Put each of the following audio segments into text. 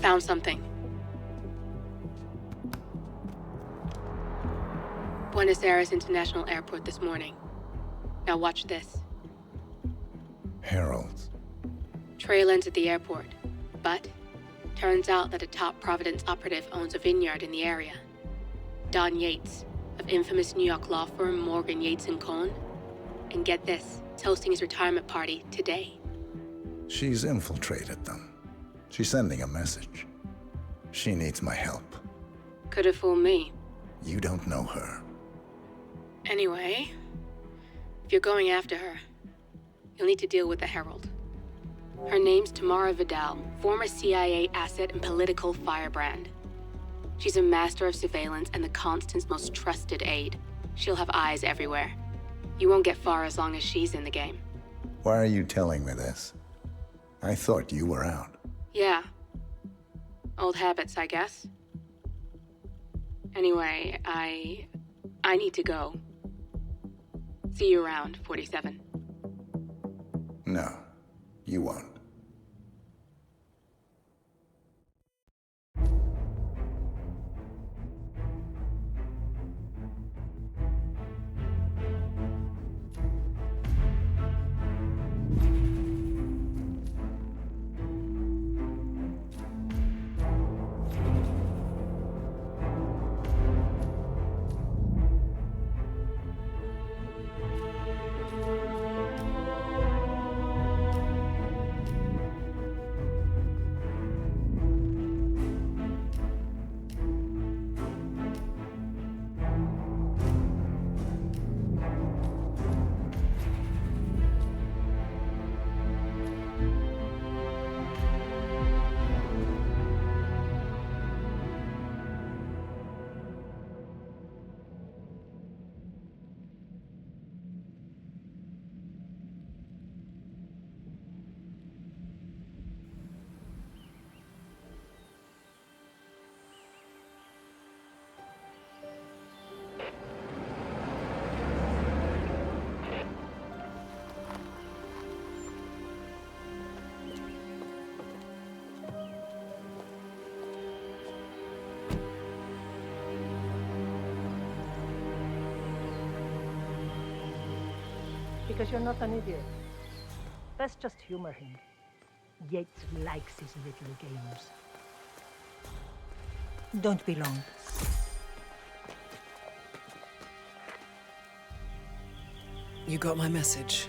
found something. Buenos Aires International Airport this morning. Now watch this. Heralds. Trail ends at the airport, but turns out that a top Providence operative owns a vineyard in the area. Don Yates, of infamous New York law firm Morgan, Yates & Cohn. And get this, he's hosting his retirement party today. She's infiltrated them. She's sending a message. She needs my help. Could have fooled me. You don't know her. Anyway, if you're going after her, you'll need to deal with the Herald. Her name's Tamara Vidal, former CIA asset and political firebrand. She's a master of surveillance and the Constant's most trusted aide. She'll have eyes everywhere. You won't get far as long as she's in the game. Why are you telling me this? I thought you were out. Yeah. Old habits, I guess. Anyway, I need to go. See you around, 47. No, you won't. Because you're not an idiot. Let's just humor him. Yates likes his little games. Don't be long. You got my message.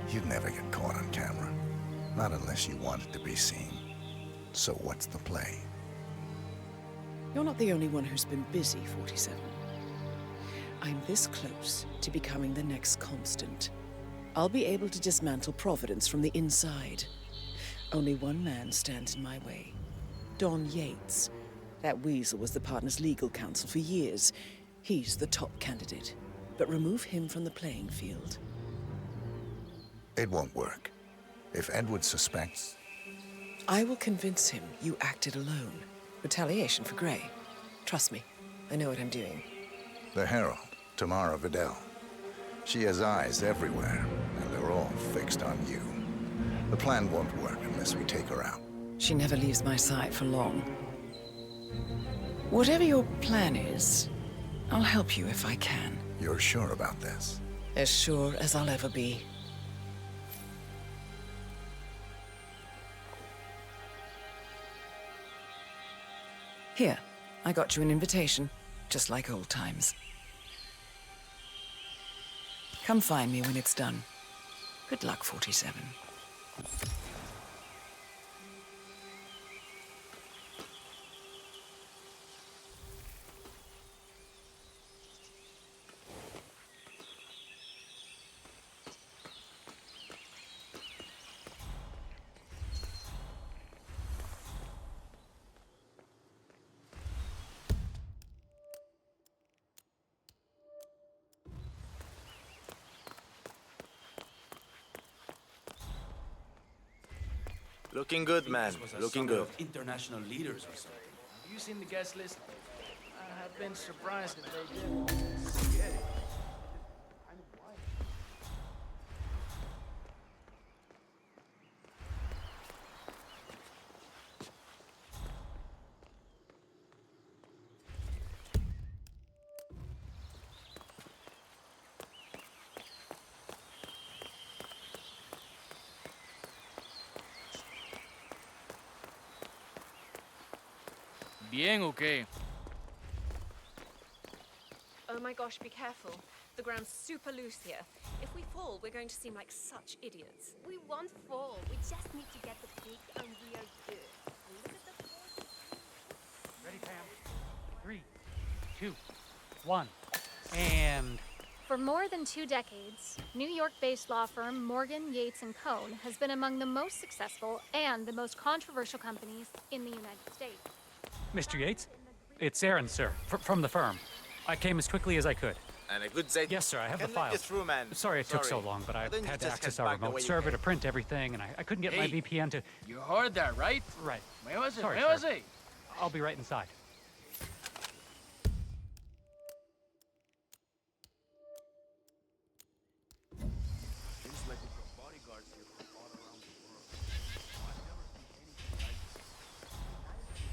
You'd never get caught on camera. Not unless you wanted to be seen. So what's the play? You're not the only one who's been busy, 47. I'm this close to becoming the next Constant. I'll be able to dismantle Providence from the inside. Only one man stands in my way. Don Yates. That weasel was the partner's legal counsel for years. He's the top candidate. But remove him from the playing field. It won't work. If Edward suspects... I will convince him you acted alone. Retaliation for Grey. Trust me, I know what I'm doing. The Herald, Tamara Vidal. She has eyes everywhere, and they're all fixed on you. The plan won't work unless we take her out. She never leaves my side for long. Whatever your plan is, I'll help you if I can. You're sure about this? As sure as I'll ever be. Here, I got you an invitation, just like old times. Come find me when it's done. Good luck, 47. Looking good, man. Looking good. International leaders or something. Have you seen the guest list? I have been surprised if they did. Yeah. bien o qué? Oh my gosh, be careful. The ground's super loose here. If we fall, we're going to seem like such idiots. We won't fall. We just need to get the peak and we are good. Look at the force. Ready, Pam? 3, 2, 1, and... For more than 2 decades, New York-based law firm Morgan, Yates & Cohn has been among the most successful and the most controversial companies in the United States. Mr. Yates? It's Aaron, sir, from the firm. I came as quickly as I could. And a good day. Yes, sir, I have the Can let file. you through, man. Sorry it took so long, but I Then you had to just access head our back the remote way you server to came. print everything, and I couldn't get my Hey. VPN to... You heard that, right? Right. Where was it? Sorry, Where was sir. it? I'll be right inside. Seems like we've got bodyguards here from all around the world. I've never seen anything like this.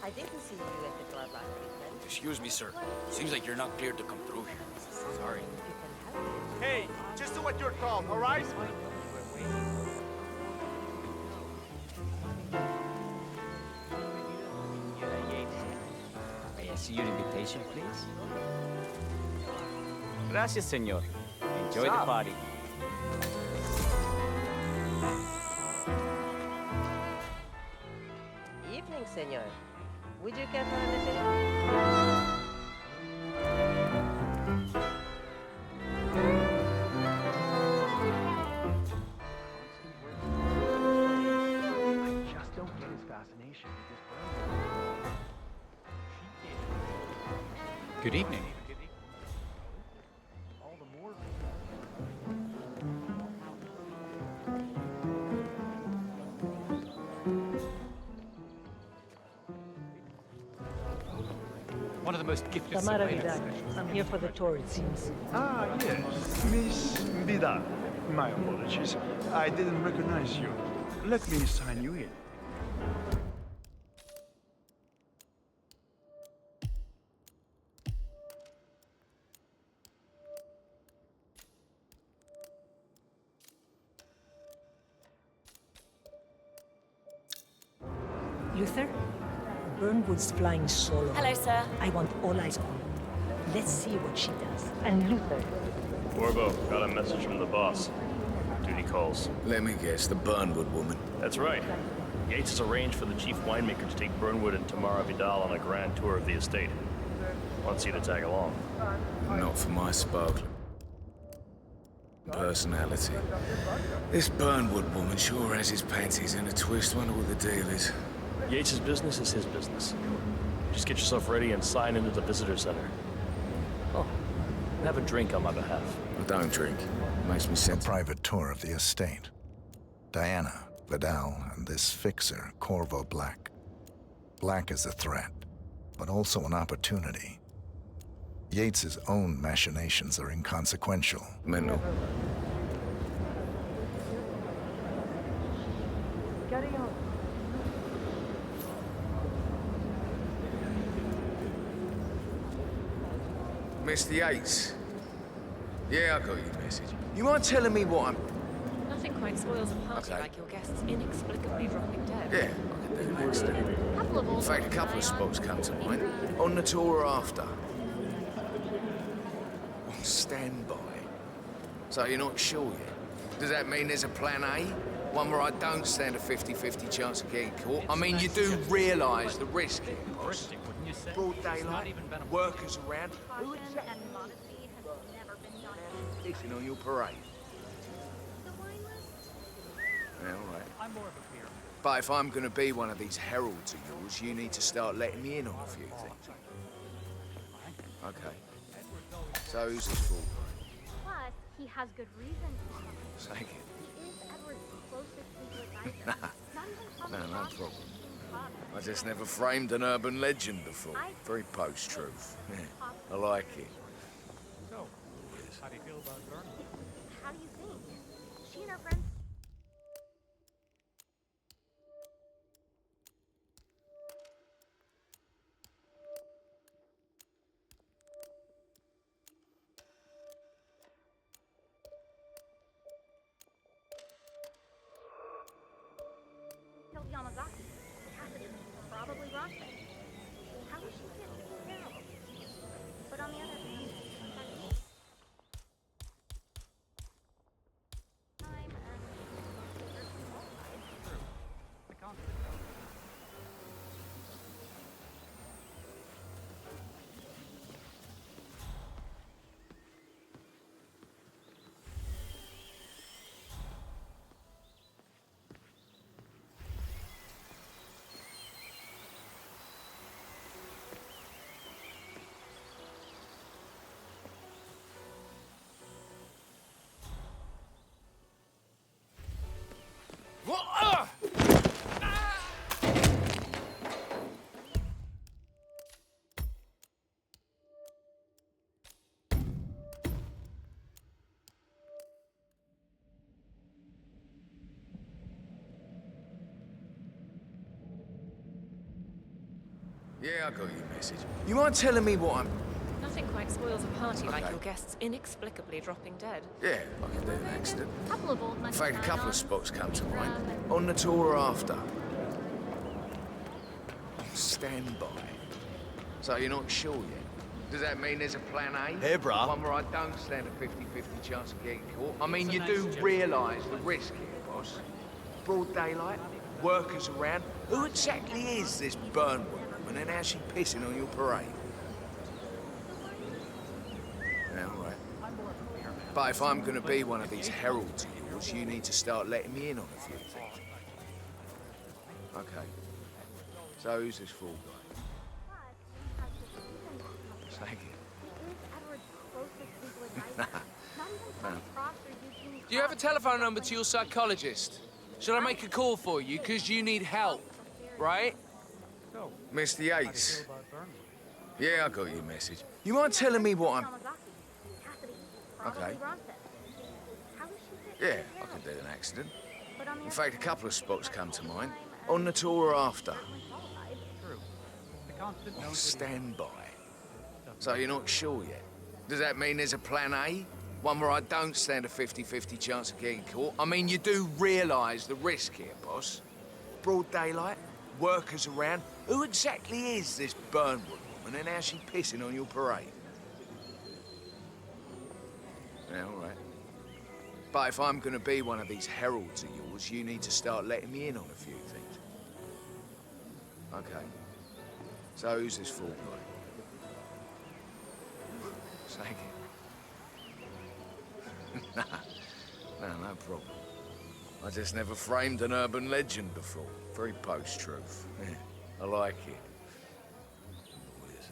I didn't see you at the club last weekend. Excuse me, sir. Seems like you're not cleared to come through here. Sorry. Hey, just do what you're told, all right? May I see your invitation, please? Gracias, señor. Enjoy the party. Evening, senor. Would you care for anything? I just don't get his fascination with this bird. Good evening. All the more One of the most gifted Tamara surveillance Vidal. specialists. I'm here for the tour, it seems. Ah, yes. Miss Vidal. My apologies. I didn't recognize you. Let me sign you in. Luther? Burnwood's flying solo. Hello, sir. I want all eyes on her. Let's see what she does. And Luther, Corvo, got a message from the boss. Duty calls. Let me guess, the Burnwood woman. That's right. Yates has arranged for the chief winemaker to take Burnwood and Tamara Vidal on a grand tour of the estate. Wants you to tag along. Not for my sparkling personality. This Burnwood woman sure has his panties in a twist. Wonder what the deal is. Yates' business is his business. Just get yourself ready and sign into the visitor center. Oh, and have a drink on my behalf. I don't drink. Makes me A sense. private tour of the estate. Diana, Vidal, and this fixer, Corvo Black. Black is a threat, but also an opportunity. Yates's own machinations are inconsequential. Mental. carry on. Mr. Yates. Yeah, I got your message. You mind telling me what I'm... Nothing quite spoils a party Okay. like your guests inexplicably dropping dead. Yeah, I can do that stuff. Couple of In old fact, a ones couple of die spots come to mind. On the tour or after. On standby. So you're not sure yet? Does that mean there's a plan A? One where I don't stand a 50-50 chance of getting caught? I mean, you do realise the risk here, boss. Wouldn't you say? Broad It's not daylight, even been a... workers around. Caution and modesty has never been done. Pissing on your parade. The wine list? Yeah, all right. I'm more of a beer. But if I'm gonna be one of these heralds of yours, you need to start letting me in on a few things. Okay. So who's this for? Plus, he has good reason to. Say it. He is Edward's closest legal advisor. Not even No, public no office. problem. Father. I just never framed an urban legend before. Very post-truth. Yeah, I like it. So, how do you feel about Burnwood? How do you think? She and her friends. Yamazaki. Cassidy. Probably Bronte. How is she hit Harold? But on the other hand, time and personally qualified. True. The constant. Yeah, I got your message. You mind telling me what I'm... Nothing quite spoils a party like Okay. your guests inexplicably dropping dead. Yeah, I could do an accident. Couple of old In fact, a couple of spots come to mind. and On the tour or after. Stand by. So you're not sure yet? Does that mean there's a plan A? Hey, brah. One where I don't stand a 50-50 chance of getting caught? I mean, you do realise the risk here, boss. Broad daylight, workers around. Who exactly is this Burnwood woman and how's she pissing on your parade? Yeah, all right. But if I'm gonna be one of these heralds of yours, you need to start letting me in on a few things. Okay. So who's this fool guy? Say again. No. Do you have a telephone number to your psychologist? Should I make a call for you? Because you need help, right? So, Mr. how do you Yates. feel about Burnley? Yeah, I got your message. You mind telling me what I'm... Okay. Yeah, I could do an accident. In fact, a couple of spots come to mind. On the tour or after. True. The constant knows Stand by. So you're not sure yet? Does that mean there's a plan A? One where I don't stand a 50-50 chance of getting caught? I mean, you do realise the risk here, boss. Broad daylight, workers around. Who exactly is this Burnwood woman and how's she pissing on your parade? Yeah, all right. But if I'm gonna be one of these heralds of yours, you need to start letting me in on a few things. Okay. So who's this fool guy? Say again. No problem. I just never framed an urban legend before. Very post-truth. Yeah, I like it. Whiz.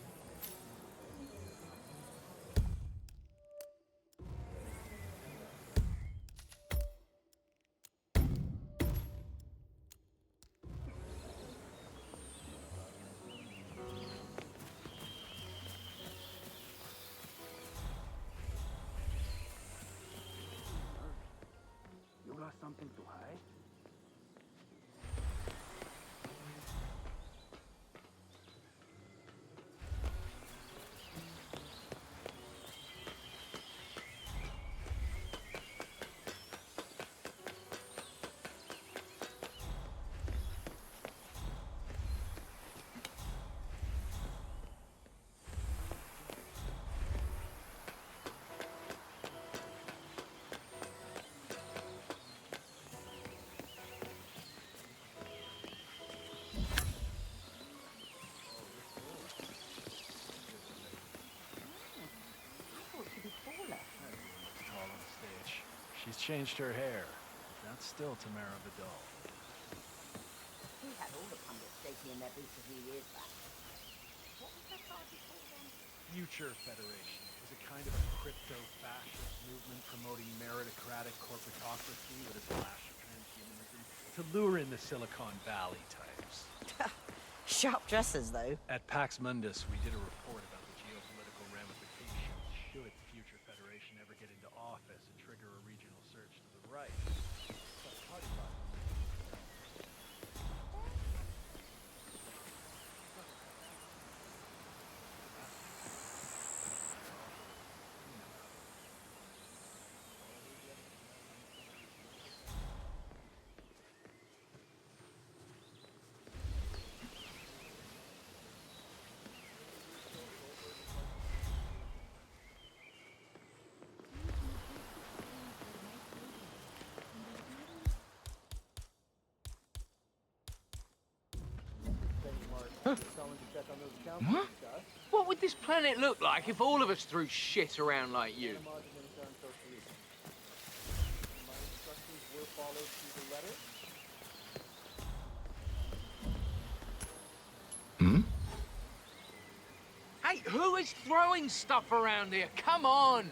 You got something to hide? Tall on stage. She's changed her hair. That's still Tamara Vidal. He had all the pundits shaking in their boots a few years back. What was that party called then? Future Federation is a kind of a crypto-fascist movement promoting meritocratic corporatocracy with a splash of transhumanism to lure in the Silicon Valley types. Sharp dresses, though. At Pax Mundus, we did a report about the geopolitical ramifications should the Future Federation ever get into office and trigger a regional surge to the right. But party life. Huh? What? What would this planet look like if all of us threw shit around like you? Hmm? Hey, who is throwing stuff around here? Come on!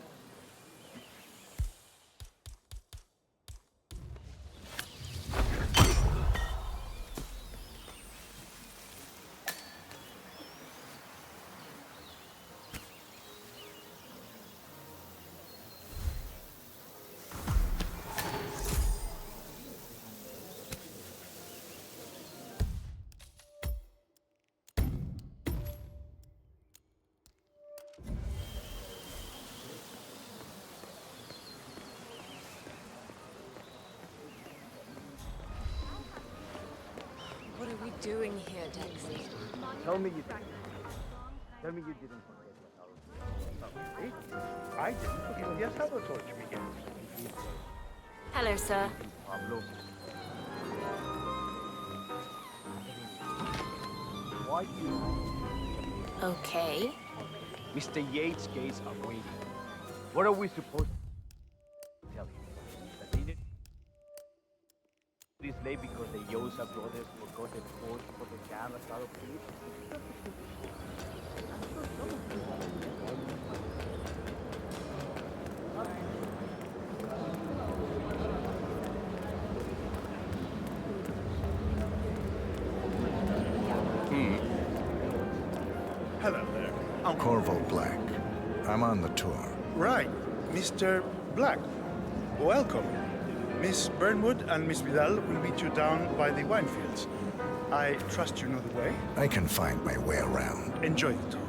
What are we doing here, Dexy? Tell me you didn't forget what I was doing. I didn't forget the Asado torch we get. Hello, sir. Pablo. Why do you... Okay. Mr. Yates' gates are waiting. What are we supposed to tell him? That they did this late because the Yosa brothers forgot the torch for the jam Asado police? Hello there. I'm Corvo Black. I'm on the tour. Right, Mr. Black. Welcome. Miss Burnwood and Miss Vidal will meet you down by the wine fields. I trust you know the way. I can find my way around. Enjoy the tour.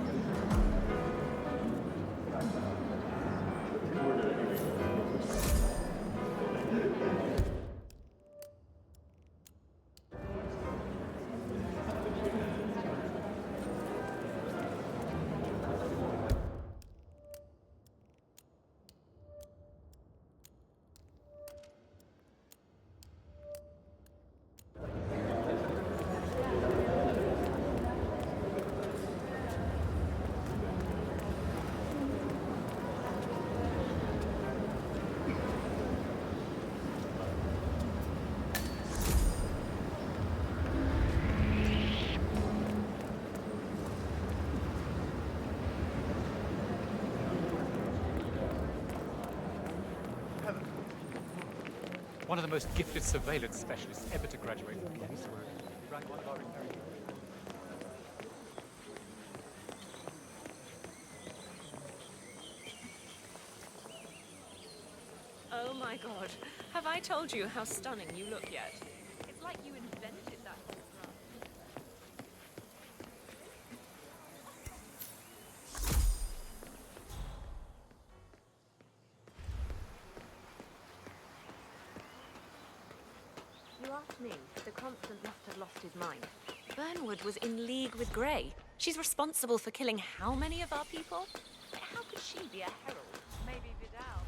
One of the most gifted surveillance specialists ever to graduate from police work. He ran one of our inheritance. Oh my god. Have I told you how stunning you look yet? It's like you invented that whole stuff. You asked me. The Constant must have lost his mind. Burnwood was in league with Grey. She's responsible for killing how many of our people? How could she be a herald? Maybe Vidal.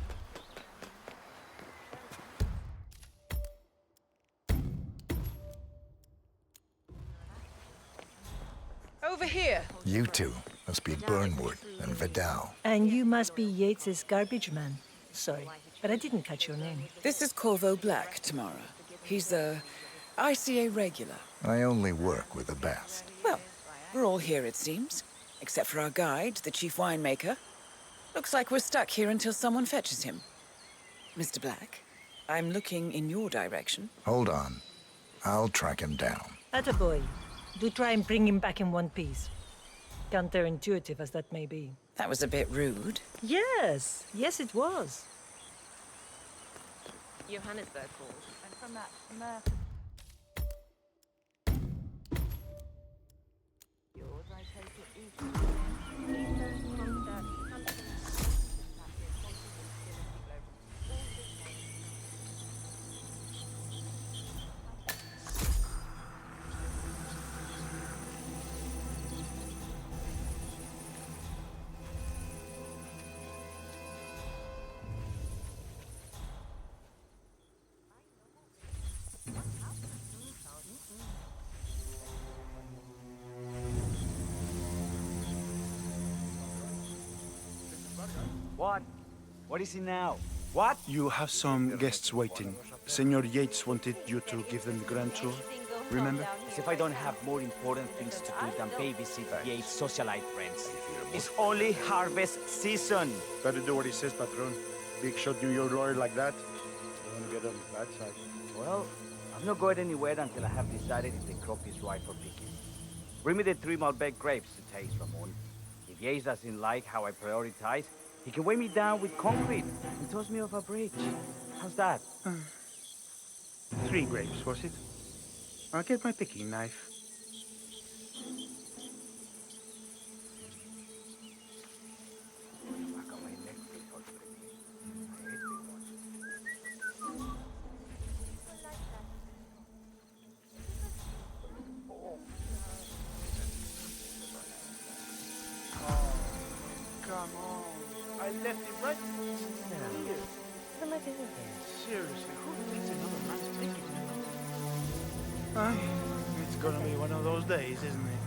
Over here. You two must be Burnwood and Vidal. And you must be Yates's garbage man. Sorry, but I didn't catch your name. This is Corvo Black, Tamara. He's a ICA regular. I only work with the best. Well, we're all here, it seems. Except for our guide, the chief winemaker. Looks like we're stuck here until someone fetches him. Mr. Black, I'm looking in your direction. Hold on. I'll track him down. Attaboy. Do try and bring him back in one piece. Counterintuitive as that may be. That was a bit rude. Yes, yes it was. Johannesburg called. And from that Murph. Yours, I take it, is. What? What is it now? What? You have some guests waiting. Senor Yates wanted you to give them the grand tour. Remember? As if I don't have more important things to do than babysit Yates' socialite friends. It's only harvest season. Better do what he says, patron. Big shot New York lawyer like that. Don't want to get on the bad side. Well, I'm not going anywhere until I have decided if the crop is right for picking. Bring me the 3 Malbec grapes to taste, Ramon. If Yates doesn't like how I prioritize, he can weigh me down with concrete and toss me off a bridge. How's that? 3 grapes, was it? I'll get my picking knife. Come on. I left it right here. Seriously, who takes another man's picking? It's gonna be one of those days, isn't it?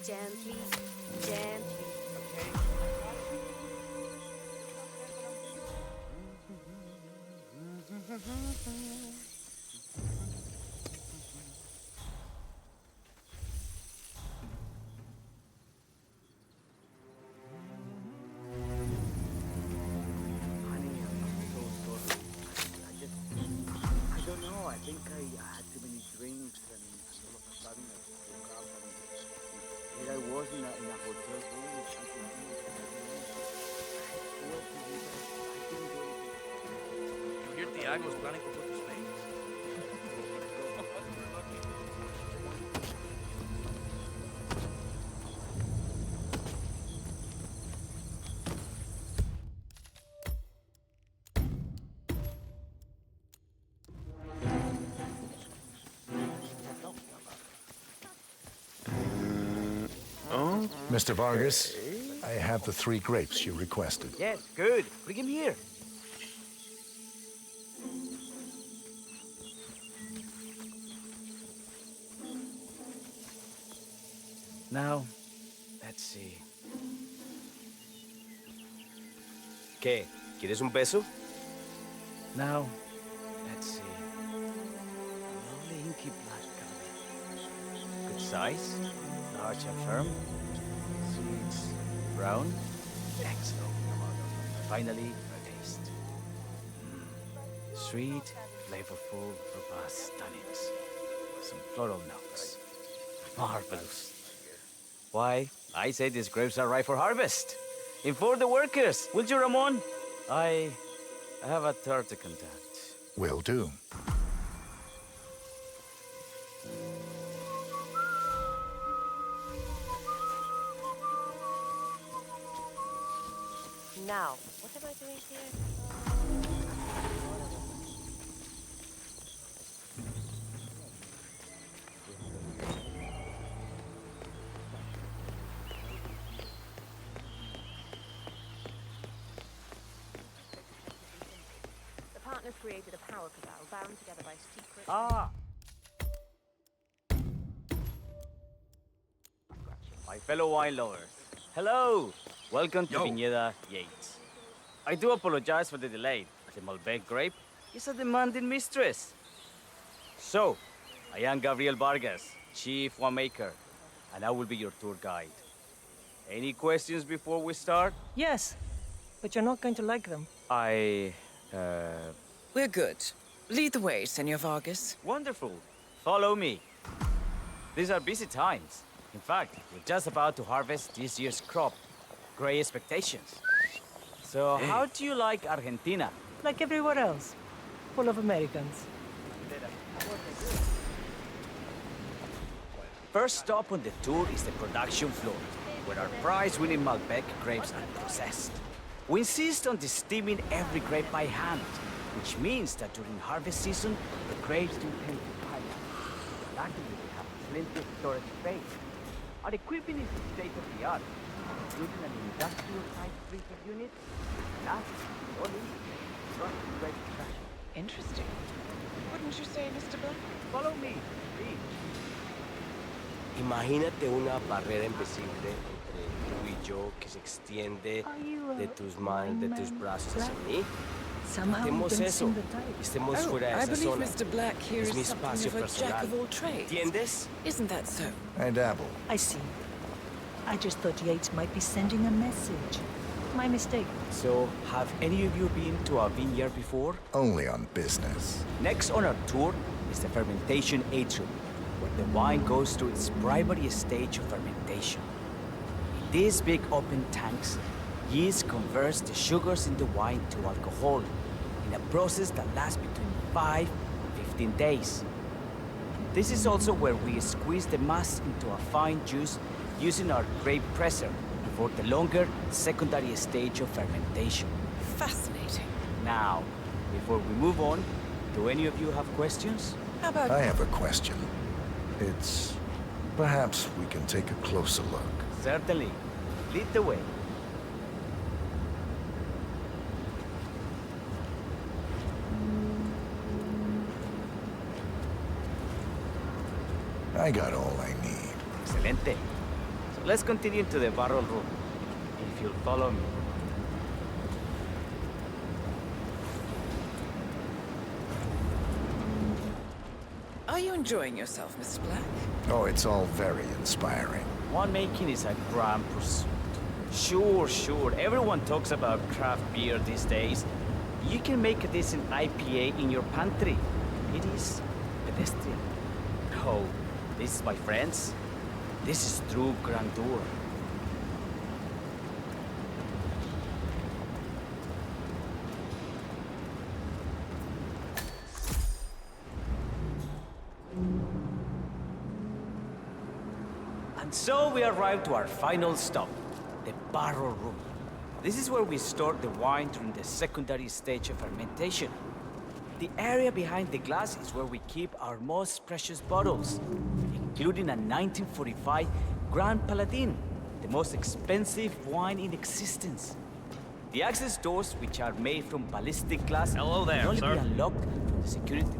Gently, gently. Honey, I'm so sorry. I don't know. I think I had too many drinks and all of a sudden I woke up and here I was in a hotel room with people. Here Tiago's planning to put his face. Oh? Mr. Vargas, I have the 3 grapes you requested. Yes, good. Bring him here. Now, let's see. ¿Qué? ¿Quieres un peso? Now, let's see. Lovely inky black color. Good size, large and firm. Seeds brown. Excellent. Finally, a taste. Sweet, flavorful, robust tannins. Some floral notes. Marvelous. Why, I say these grapes are ripe for harvest. Inform the workers, will you, Ramon? I have a third to contact. Will do. Now, what am I doing here? The partners created a power cabal bound together by secret... Ah! My fellow wine lovers, hello! Welcome to Viñeda Yates. I do apologize for the delay. The Malbec grape is a demanding mistress. So, I am Gabriel Vargas, Chief Winemaker, and I will be your tour guide. Any questions before we start? Yes, but you're not going to like them. We're good. Lead the way, Senor Vargas. Wonderful. Follow me. These are busy times. In fact, we're just about to harvest this year's crop. Great expectations. So, how do you like Argentina? Like everywhere else. Full of Americans. First stop on the tour is the production floor, where our prize-winning Malbec grapes are processed. We insist on steaming every grape by hand, which means that during harvest season, the grapes do tend to pile up. Luckily, we have plenty of storage space. Our equipment is state-of-the-art, including an industrial-type freezer unit, glass, only, trusted grape extraction. Interesting. Wouldn't you say, Mr. Black? Follow me, please. Imagínate una barrera invisible entre tú y yo que se extiende de tus manos, de tus brazos hacia mí. Hacemos eso. Estemos fuera de I esa believe zona. Mr. Black here Es is mi something espacio of a jack personal. of all trades. ¿Entiendes? Isn't that so? I dabble. I see. I just thought Yates might be sending a message. My mistake. So, have any of you been to a vineyard before? Only on business. Next on our tour is the fermentation atrium, where the wine goes through its primary stage of fermentation. In these big open tanks, yeast converts the sugars in the wine to alcohol, in a process that lasts between 5 and 15 days. This is also where we squeeze the mass into a fine juice using our grape presser for the longer secondary stage of fermentation. Fascinating. Now, before we move on, do any of you have questions? How about... I have a question. It's... perhaps we can take a closer look. Certainly. Lead the way. I got all I need. Excelente. So let's continue to the barrel room. If you'll follow me. Are you enjoying yourself, Mr. Black? Oh, it's all very inspiring. Winemaking is a grand pursuit. Sure. Everyone talks about craft beer these days. You can make a decent IPA in your pantry. It is pedestrian. Oh, this is my friends. This is true grandeur. And so we arrive to our final stop, the barrel room. This is where we store the wine during the secondary stage of fermentation. The area behind the glass is where we keep our most precious bottles, including a 1945 Grand Paladin, the most expensive wine in existence. The access doors, which are made from ballistic glass, Hello there, can only sir. be unlocked from the security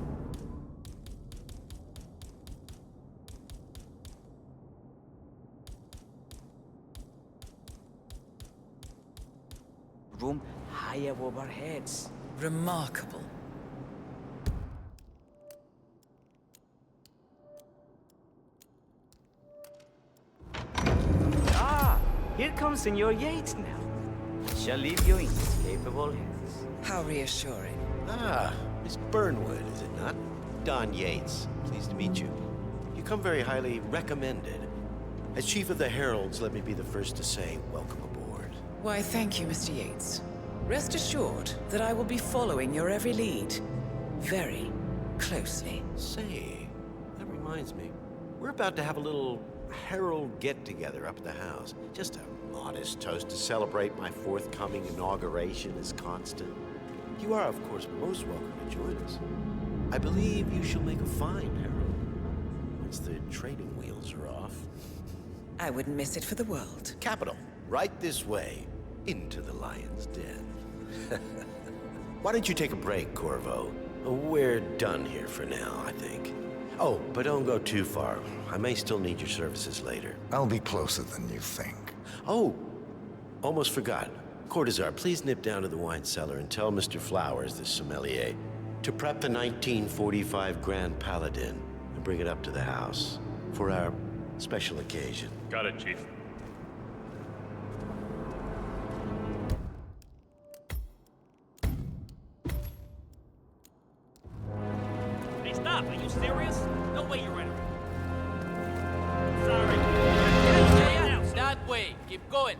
room high above our heads. Remarkable. Here comes Senor Yates now. I shall leave you in his capable hands. How reassuring. Ah, Miss Burnwood, is it not? Don Yates. Pleased to meet you. You come very highly recommended. As Chief of the Heralds, let me be the first to say welcome aboard. Why, thank you, Mr. Yates. Rest assured that I will be following your every lead. Very closely. Say, that reminds me. We're about to have a little Herald get-together up at the house. Just a modest toast to celebrate my forthcoming inauguration as Constant. You are, of course, most welcome to join us. I believe you shall make a fine Herald, once the training wheels are off. I wouldn't miss it for the world. Capital. Right this way, into the lion's den. Why don't you take a break, Corvo? We're done here for now, I think. Oh, but don't go too far. I may still need your services later. I'll be closer than you think. Oh, almost forgot. Cortazar, please nip down to the wine cellar and tell Mr. Flowers, the sommelier, to prep the 1945 Grand Paladin and bring it up to the house for our special occasion. Got it, Chief. Hey, stop! Are you serious? No way you're right. Sorry. That way. Keep going.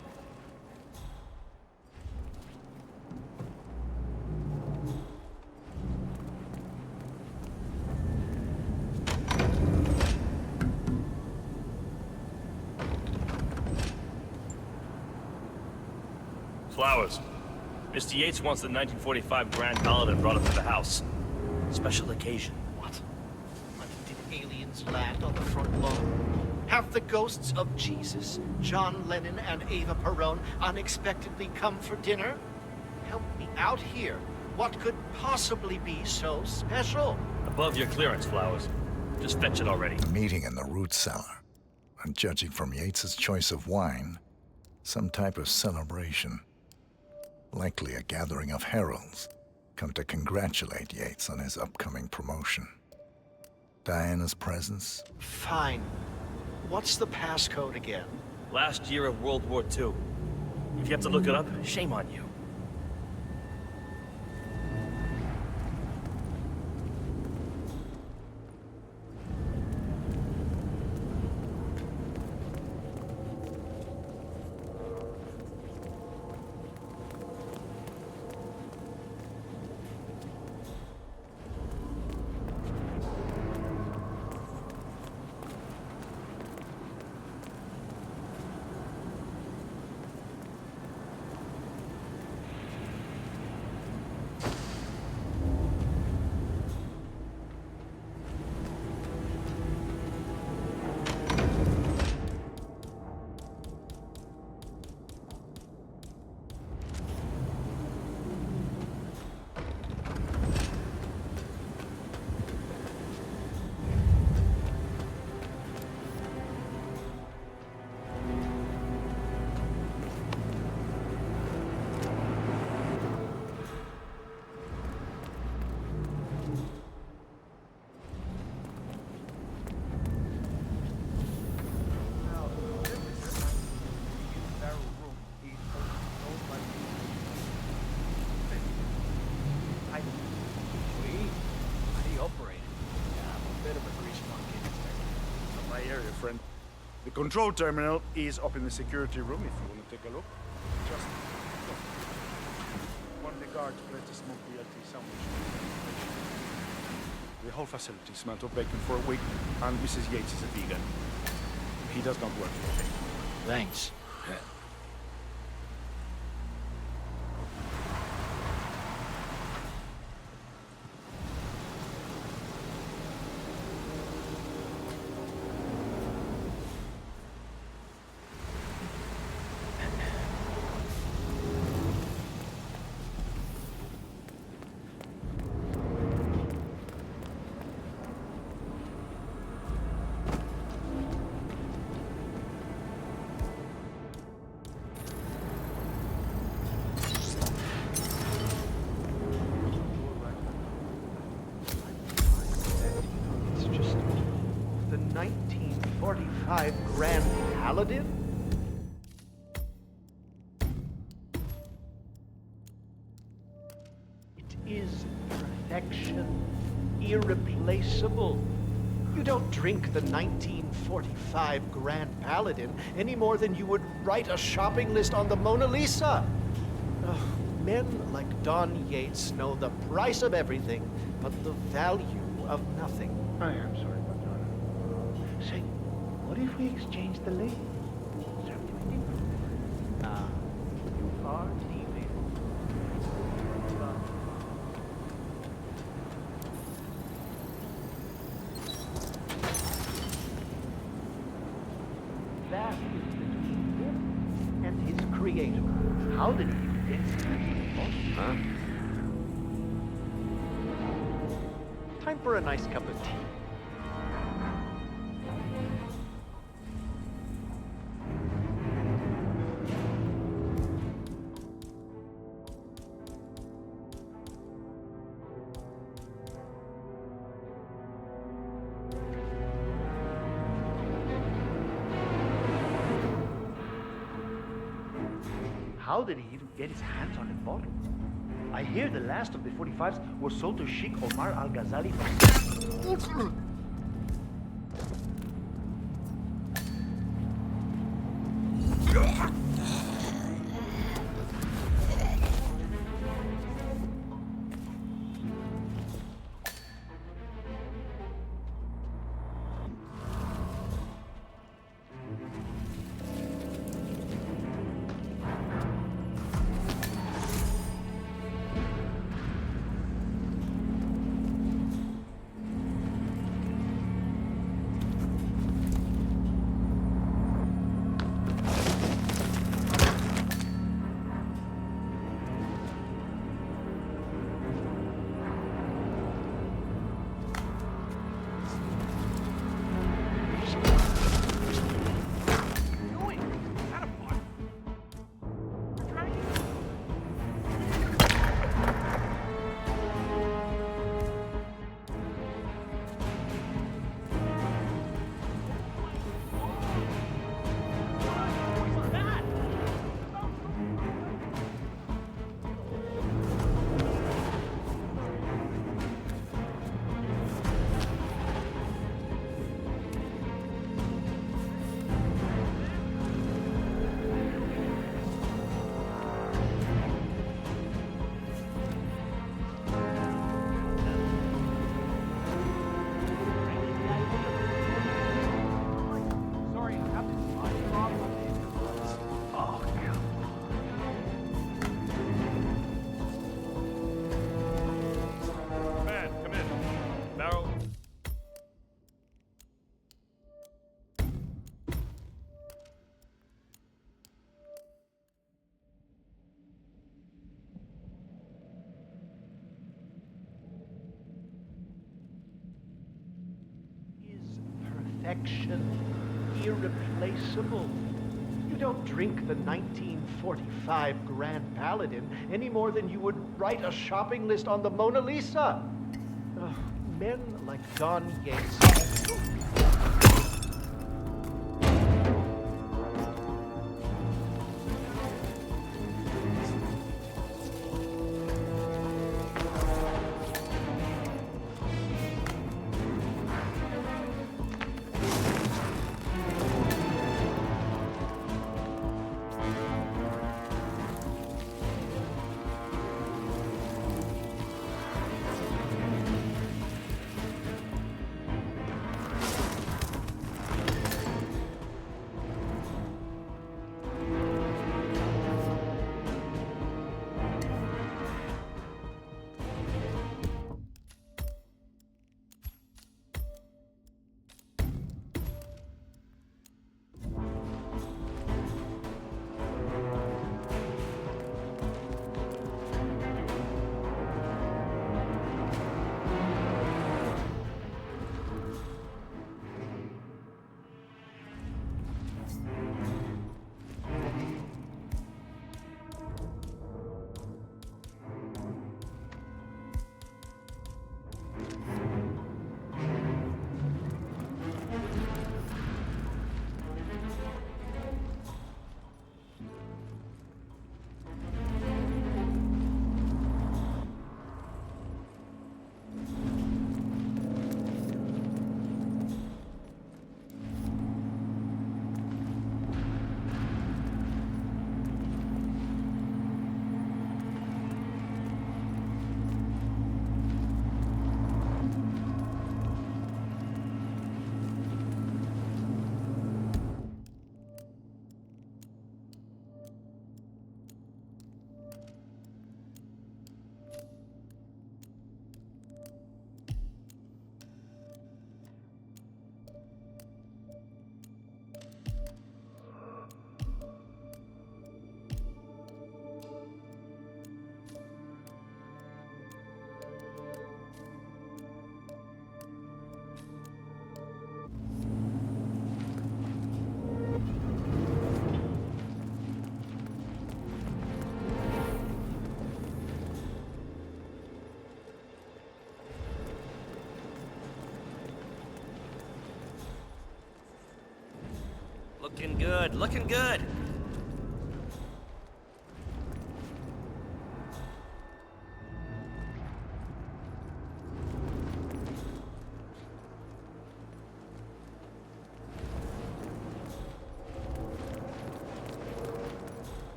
Flowers. Mr. Yates wants the 1945 Grand Paladin brought up to the house. Special occasion. What? Did aliens land on the front lawn? Have the ghosts of Jesus, John Lennon, and Eva Perón unexpectedly come for dinner? Help me out here. What could possibly be so special? Above your clearance, Flowers. Just fetch it already. A meeting in the root cellar. And judging from Yates's choice of wine, some type of celebration. Likely a gathering of heralds, come to congratulate Yates on his upcoming promotion. Diana's presence? Fine. What's the passcode again? Last year of World War II. If you have to look it up, shame on you. Friend. The control terminal is up in the security room if you want to take a look. Just look. One of the guards pledged to smoke BLT sandwich. The whole facility smelled of bacon for a week, and Mrs. Yates is a vegan. He does not work for bacon. Thanks. The 1945 Grand Paladin? irreplaceable. You don't drink the 1945 Grand Paladin any more than you would write a shopping list on the Mona Lisa. Men like Don Yates know the price of everything, but the value of nothing. I am sorry, but Say, what if we exchange the lady? You are leaving. That is between him and his creator. How did he even get it? Huh? Time for a nice cup of tea. How did he even get his hands on the bottle? I hear the last of the 45s were sold to Sheikh Omar Al-Ghazali from... Perfection, irreplaceable. You don't drink the 1945 Grand Paladin any more than you would write a shopping list on the Mona Lisa. Men like Don Yates. Looking good, looking good.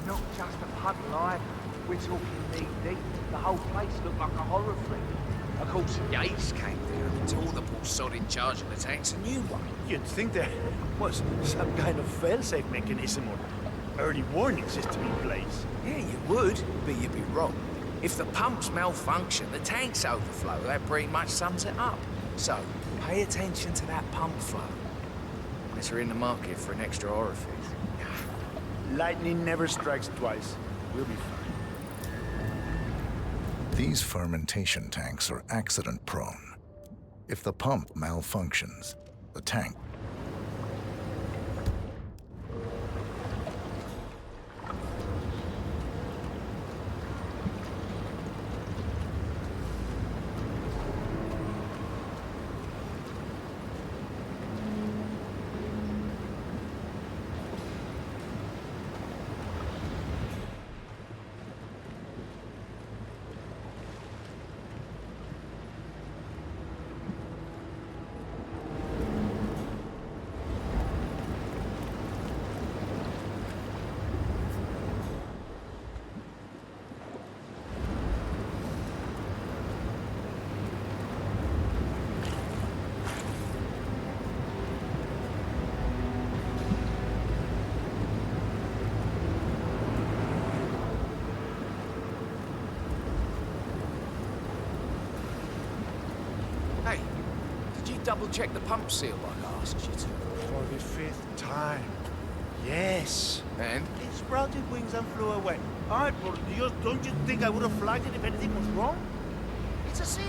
Not just a pub life. We're talking knee deep. The whole place looked like a horror flick. Of course, Yates came down and tore the poor sod in charge of the tanks a new one. You'd think there was some kind of fail-safe mechanism or early warning system in place. Yeah, you would, but you'd be wrong. If the pumps malfunction, the tanks overflow, that pretty much sums it up. So, pay attention to that pump flow. Unless you're in the market for an extra orifice. Lightning never strikes twice. We'll be fine. These fermentation tanks are accident-prone. If the pump malfunctions, the tank Double-check the pump seal like I asked you to. For the 5th time. Yes. And? It sprouted wings and flew away. Ay, por Dios, don't you think I would have flagged it if anything was wrong? It's a seal.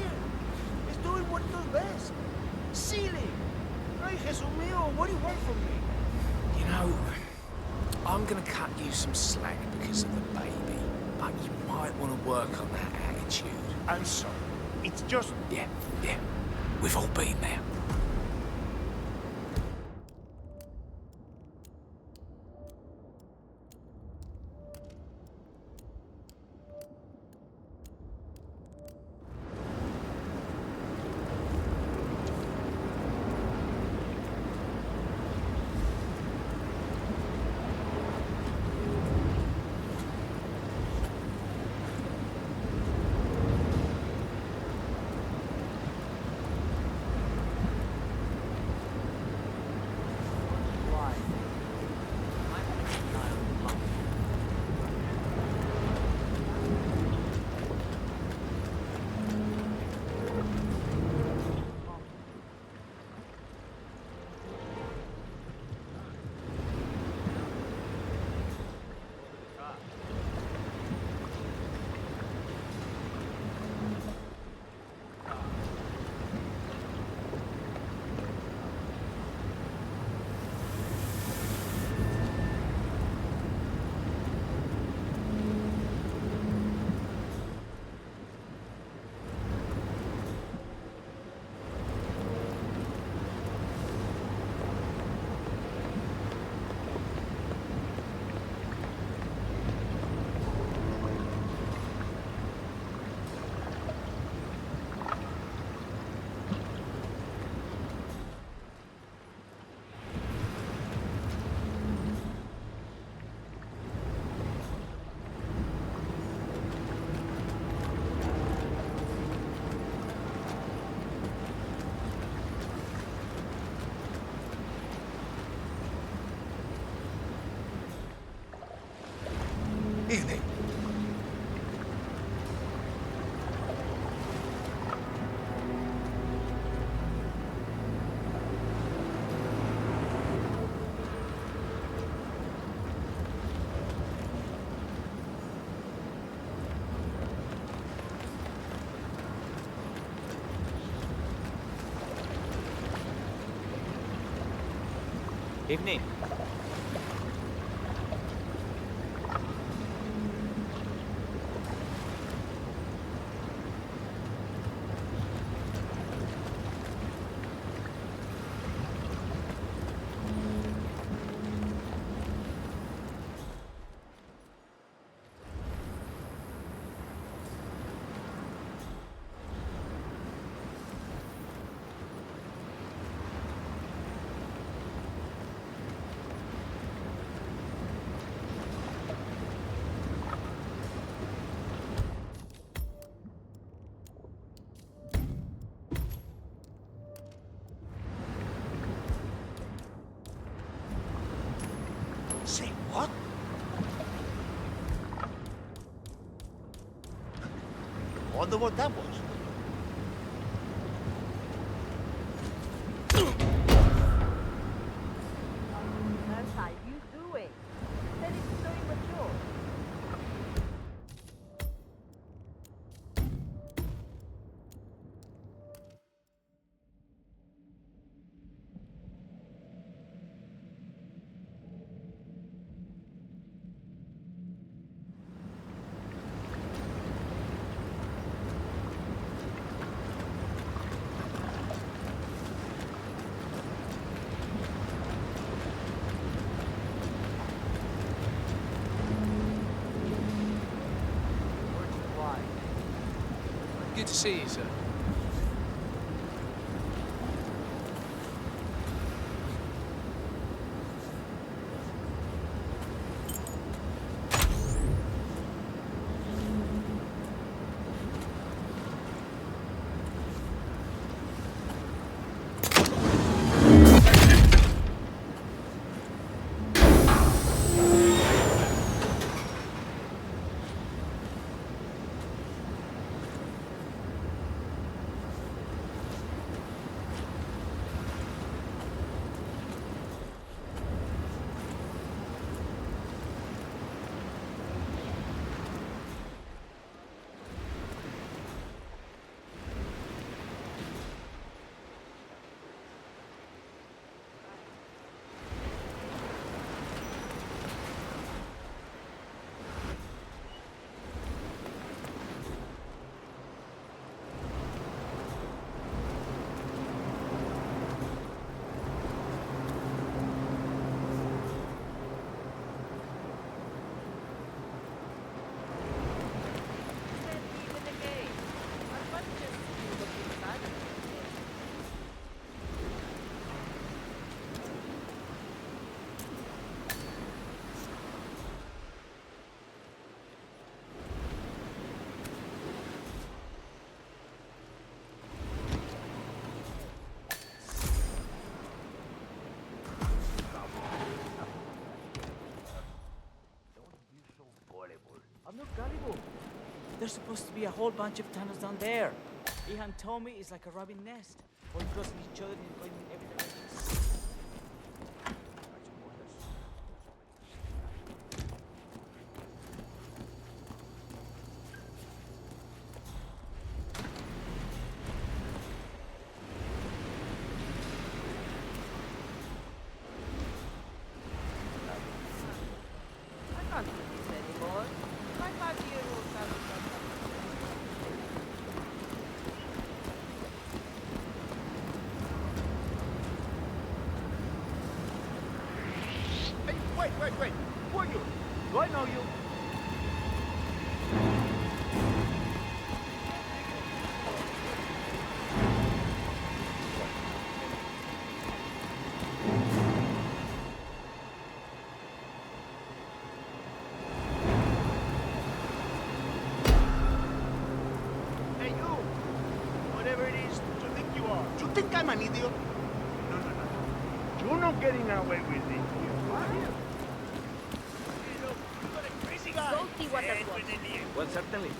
It's doing what it does best. Sealing. Ay, Jesus mío, what do you want from me? You know, I'm gonna cut you some slack because of the baby, but you might want to work on that attitude. I'm sorry. It's just... Yeah. We've all been there. Evening. Evening. Say what? Wonder what that was. What are you doing? That is so immature. Good to see you, sir. There's supposed to be a whole bunch of tunnels down there. Ihan told me it's like a robin nest. All crossing each other and going in every direction. I can't do this anymore. My 5-year-old son is Hey, wait. Who are you? Do I know you? Hey, you! Whatever it is you think you are. You think I'm an idiot? No. You're not getting away with it. Don't see what I want. Well, certainly.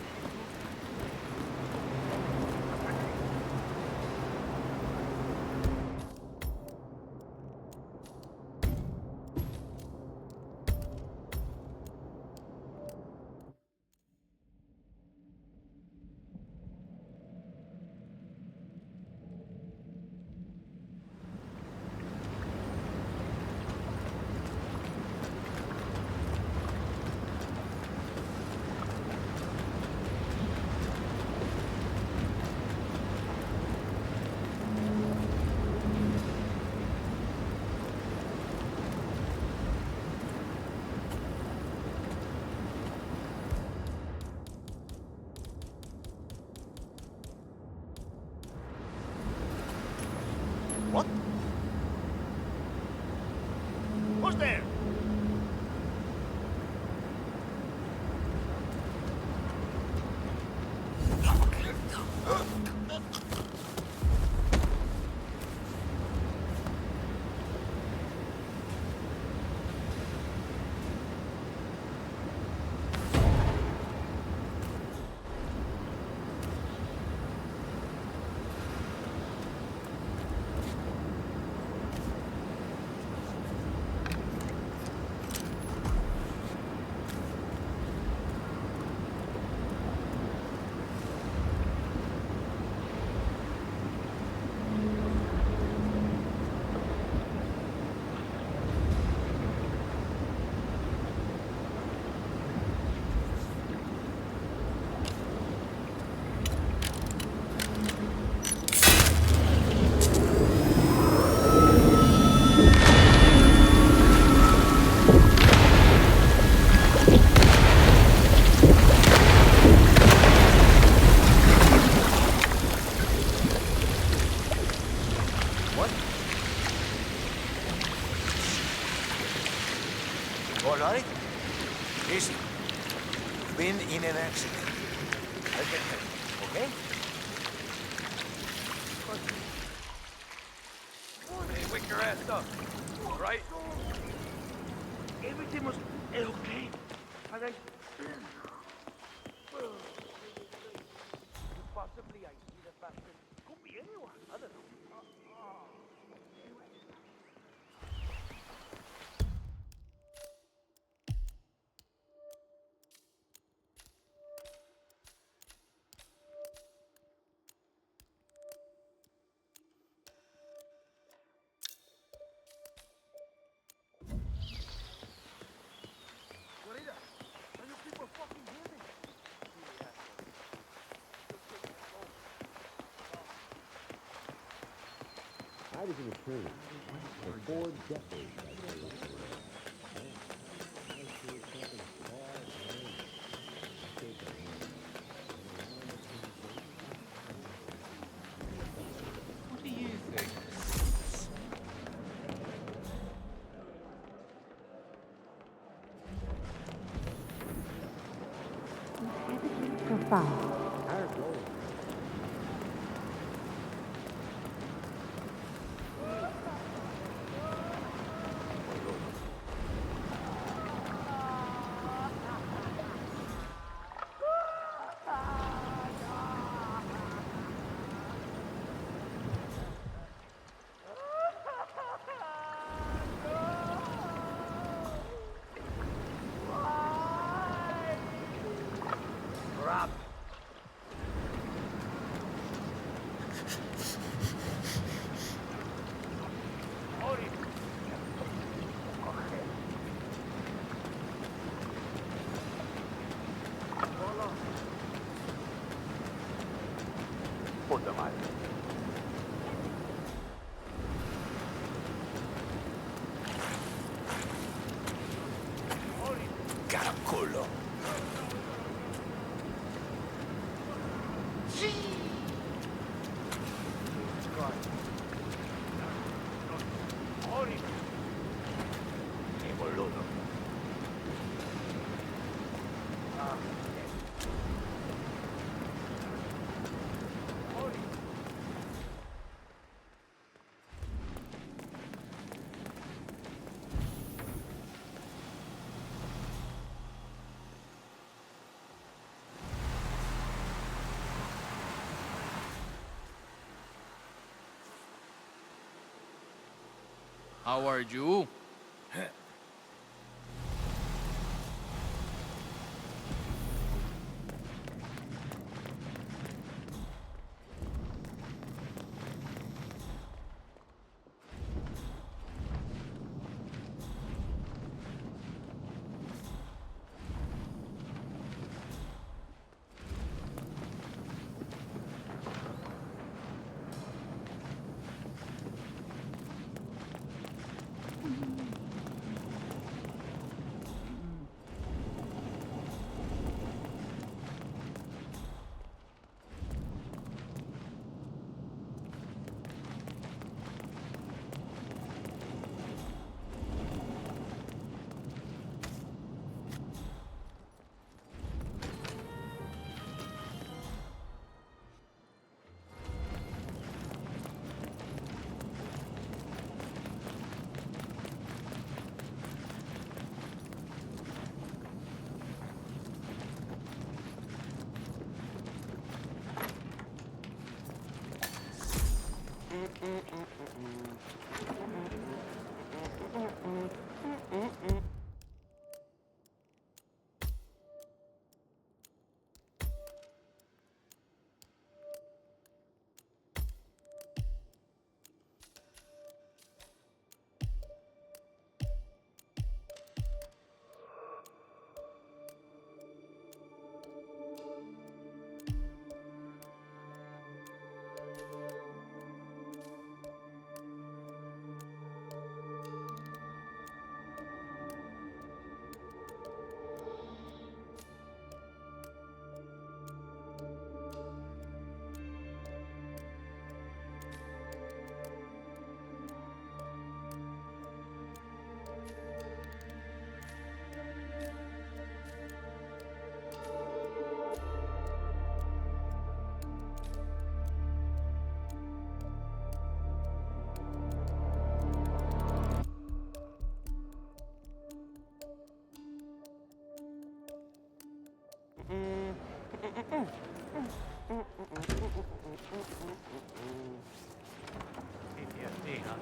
What? Who's there? All right? Listen, you've been in an accident. I can help you, okay? Hey, wake your ass up. All right? Everything was okay. And then... Possibly I see the bastard. Could be anyone. I don't know. Are you people fucking hear me? I was an attorney for 4 decades. What do you think? Profound. culo. Qué boludo. How are you? PTSD, huh?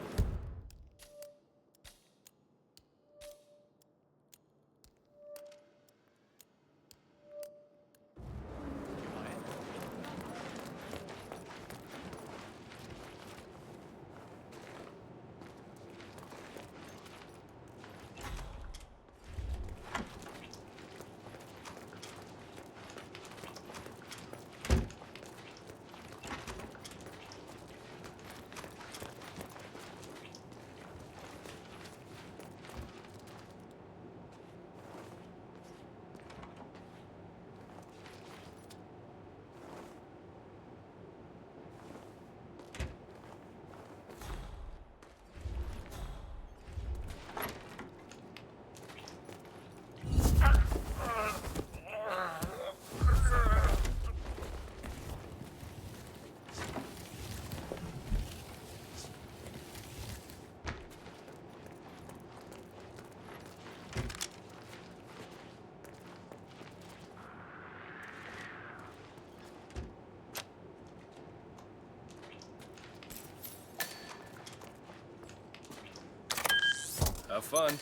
Have fun.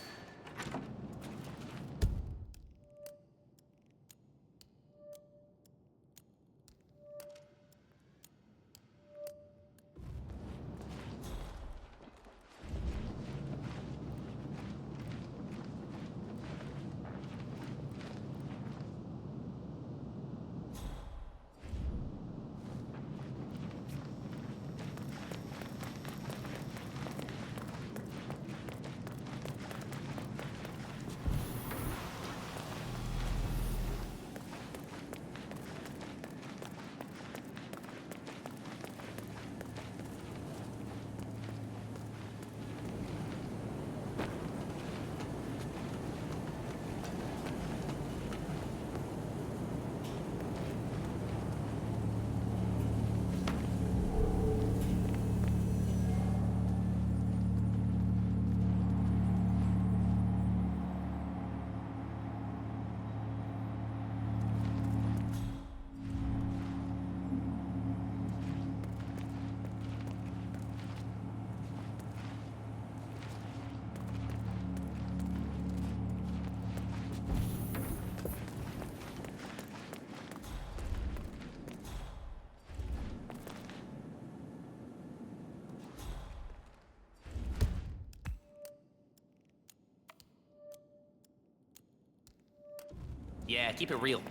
Yeah, keep it real.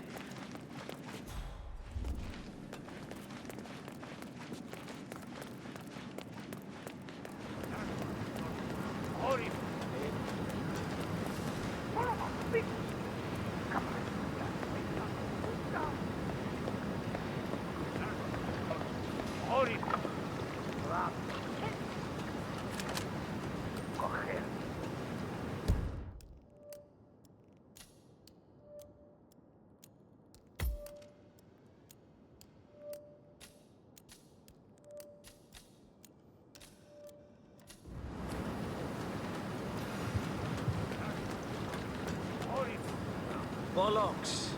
Bollocks.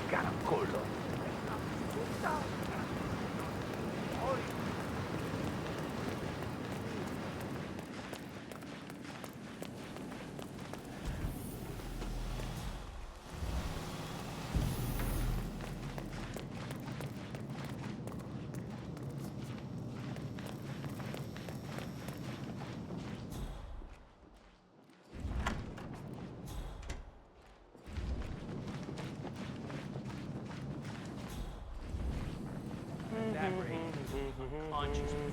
Caracolo. That rate. Punches. I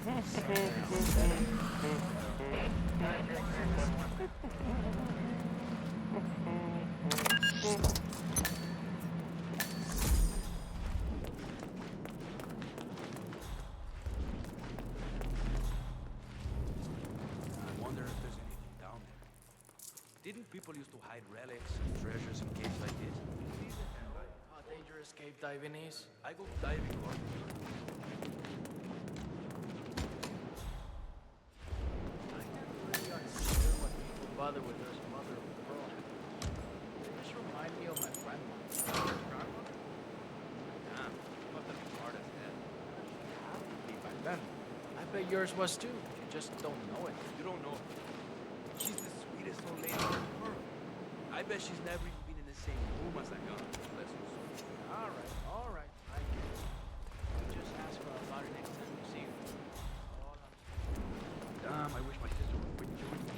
wonder if there's anything down there. Didn't people used to hide relics and treasures in caves like this? How dangerous cave diving is? I go diving a lot. Bother with this mother of pearl. They just remind me of my grandma. Damn, must have been hard as hell. Back then. I bet yours was too. You just don't know it. You don't know. She's the sweetest old lady in the world. I bet she's never even been in the same room as that guy. Bless her soul. All right. I get it. You just ask her about it next time you see her. Damn, I wish my sister would quit joining me.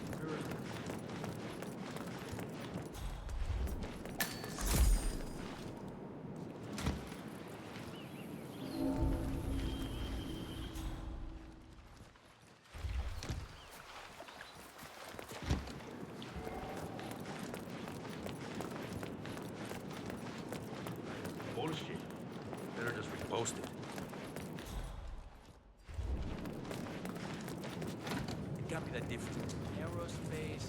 Bullshit. Better just repost it. It can't be that different. Aerospace.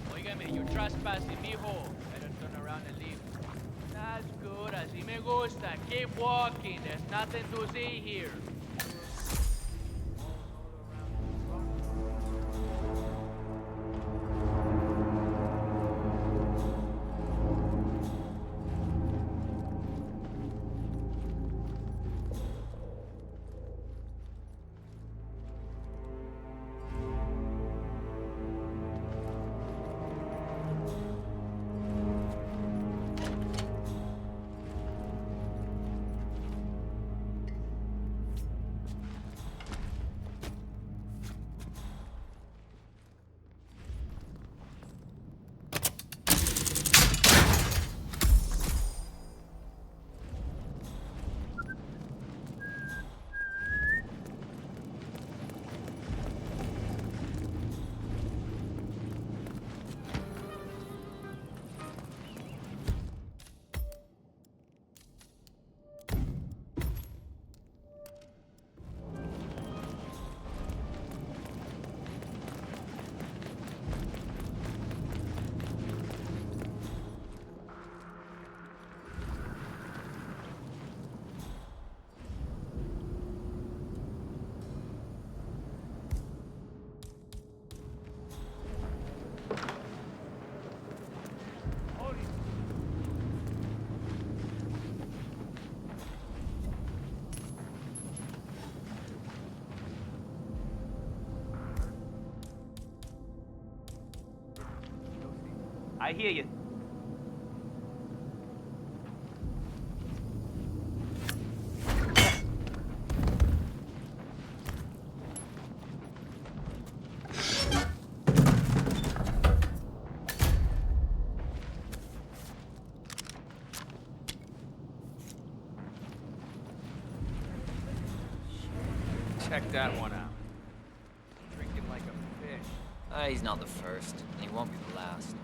Óigame, you're trespassing, mijo. Better turn around and leave. That's good. Así me gusta. Keep walking. There's nothing to see here. I hear you. Check that one out. Drinking like a fish. He's not the first, and he won't be the last.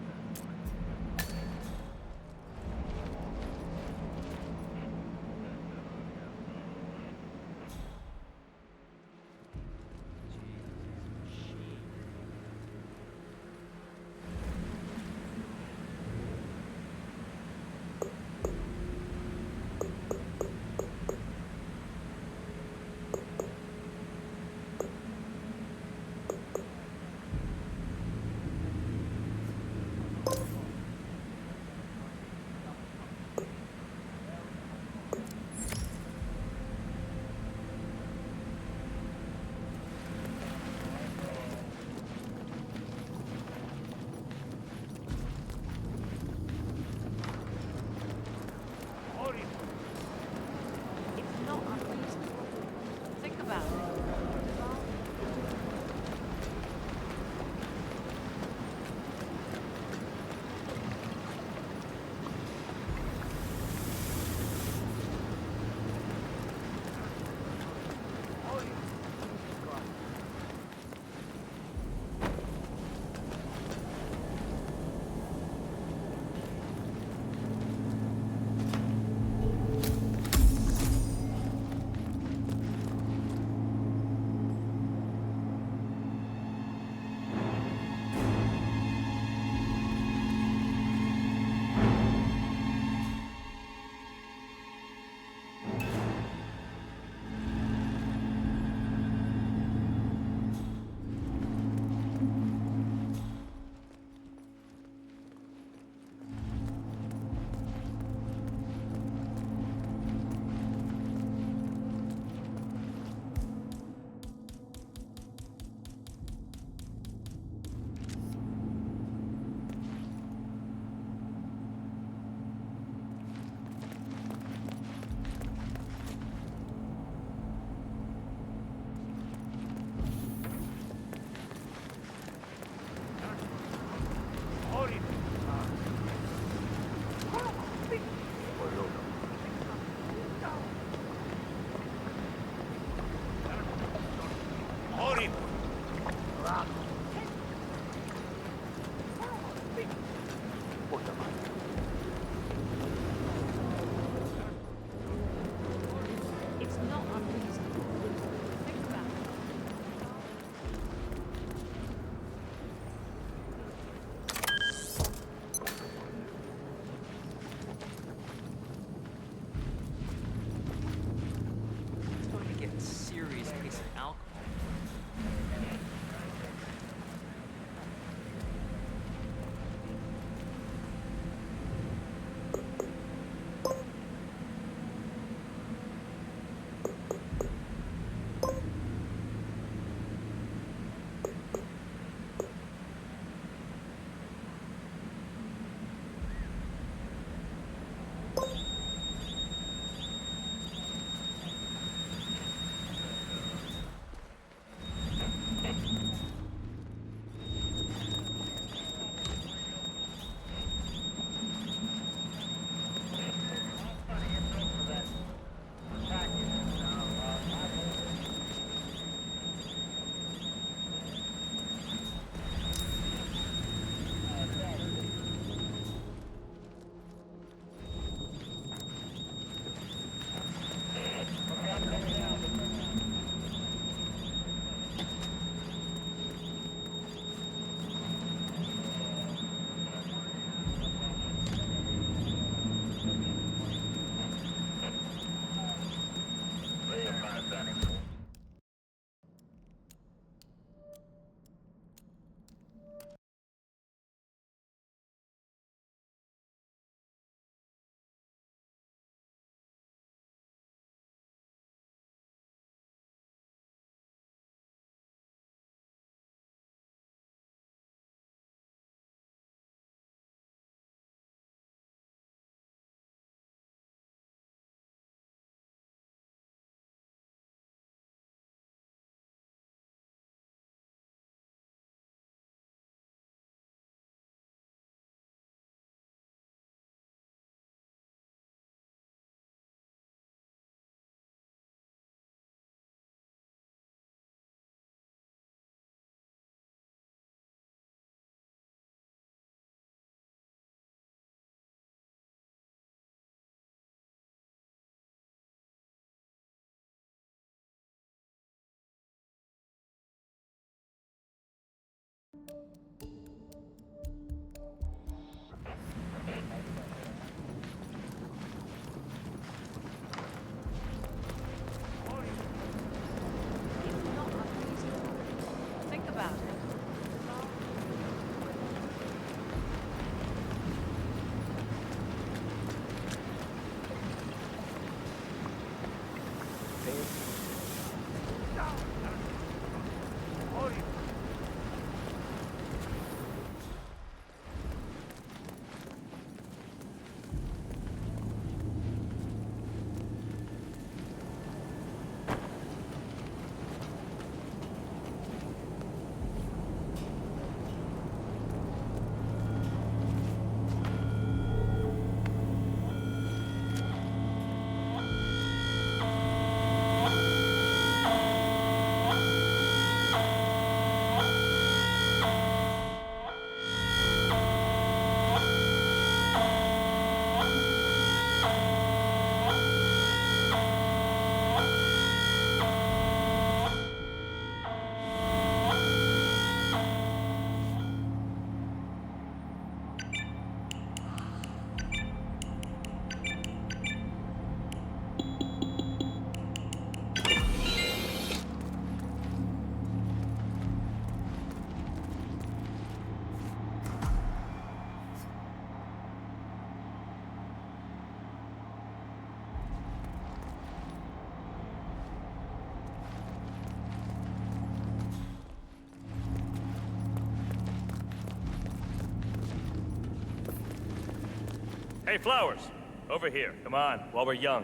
Hey, Flowers! Over here. Come on, while we're young.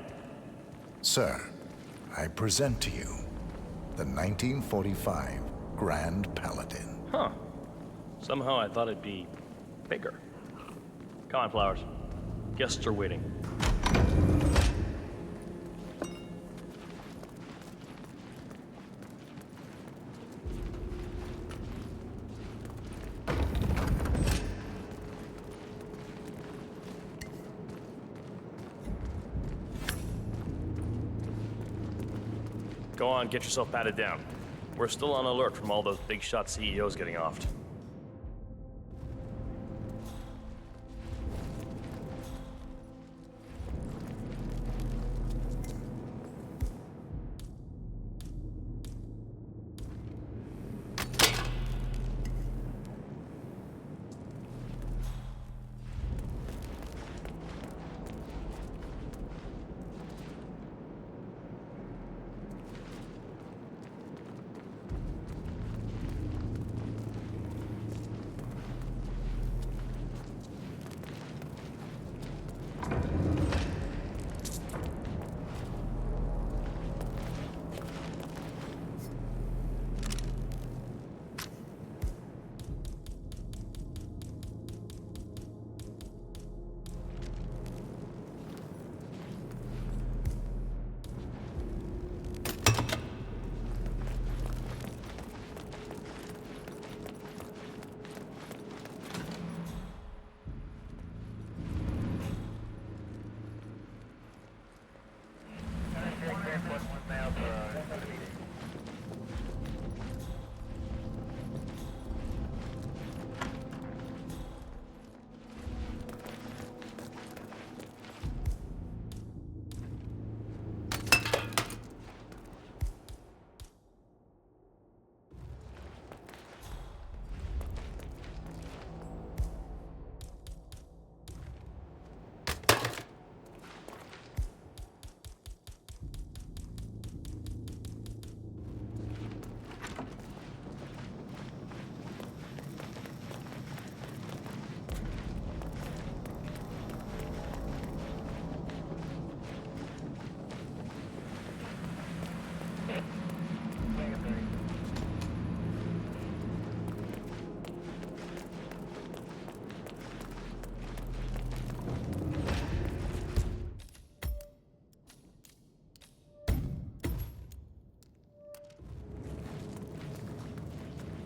Sir, I present to you the 1945 Grand Paladin. Huh. Somehow I thought it'd be bigger. Come on, Flowers. Guests are waiting. Go on, get yourself patted down. We're still on alert from all those big shot CEOs getting offed.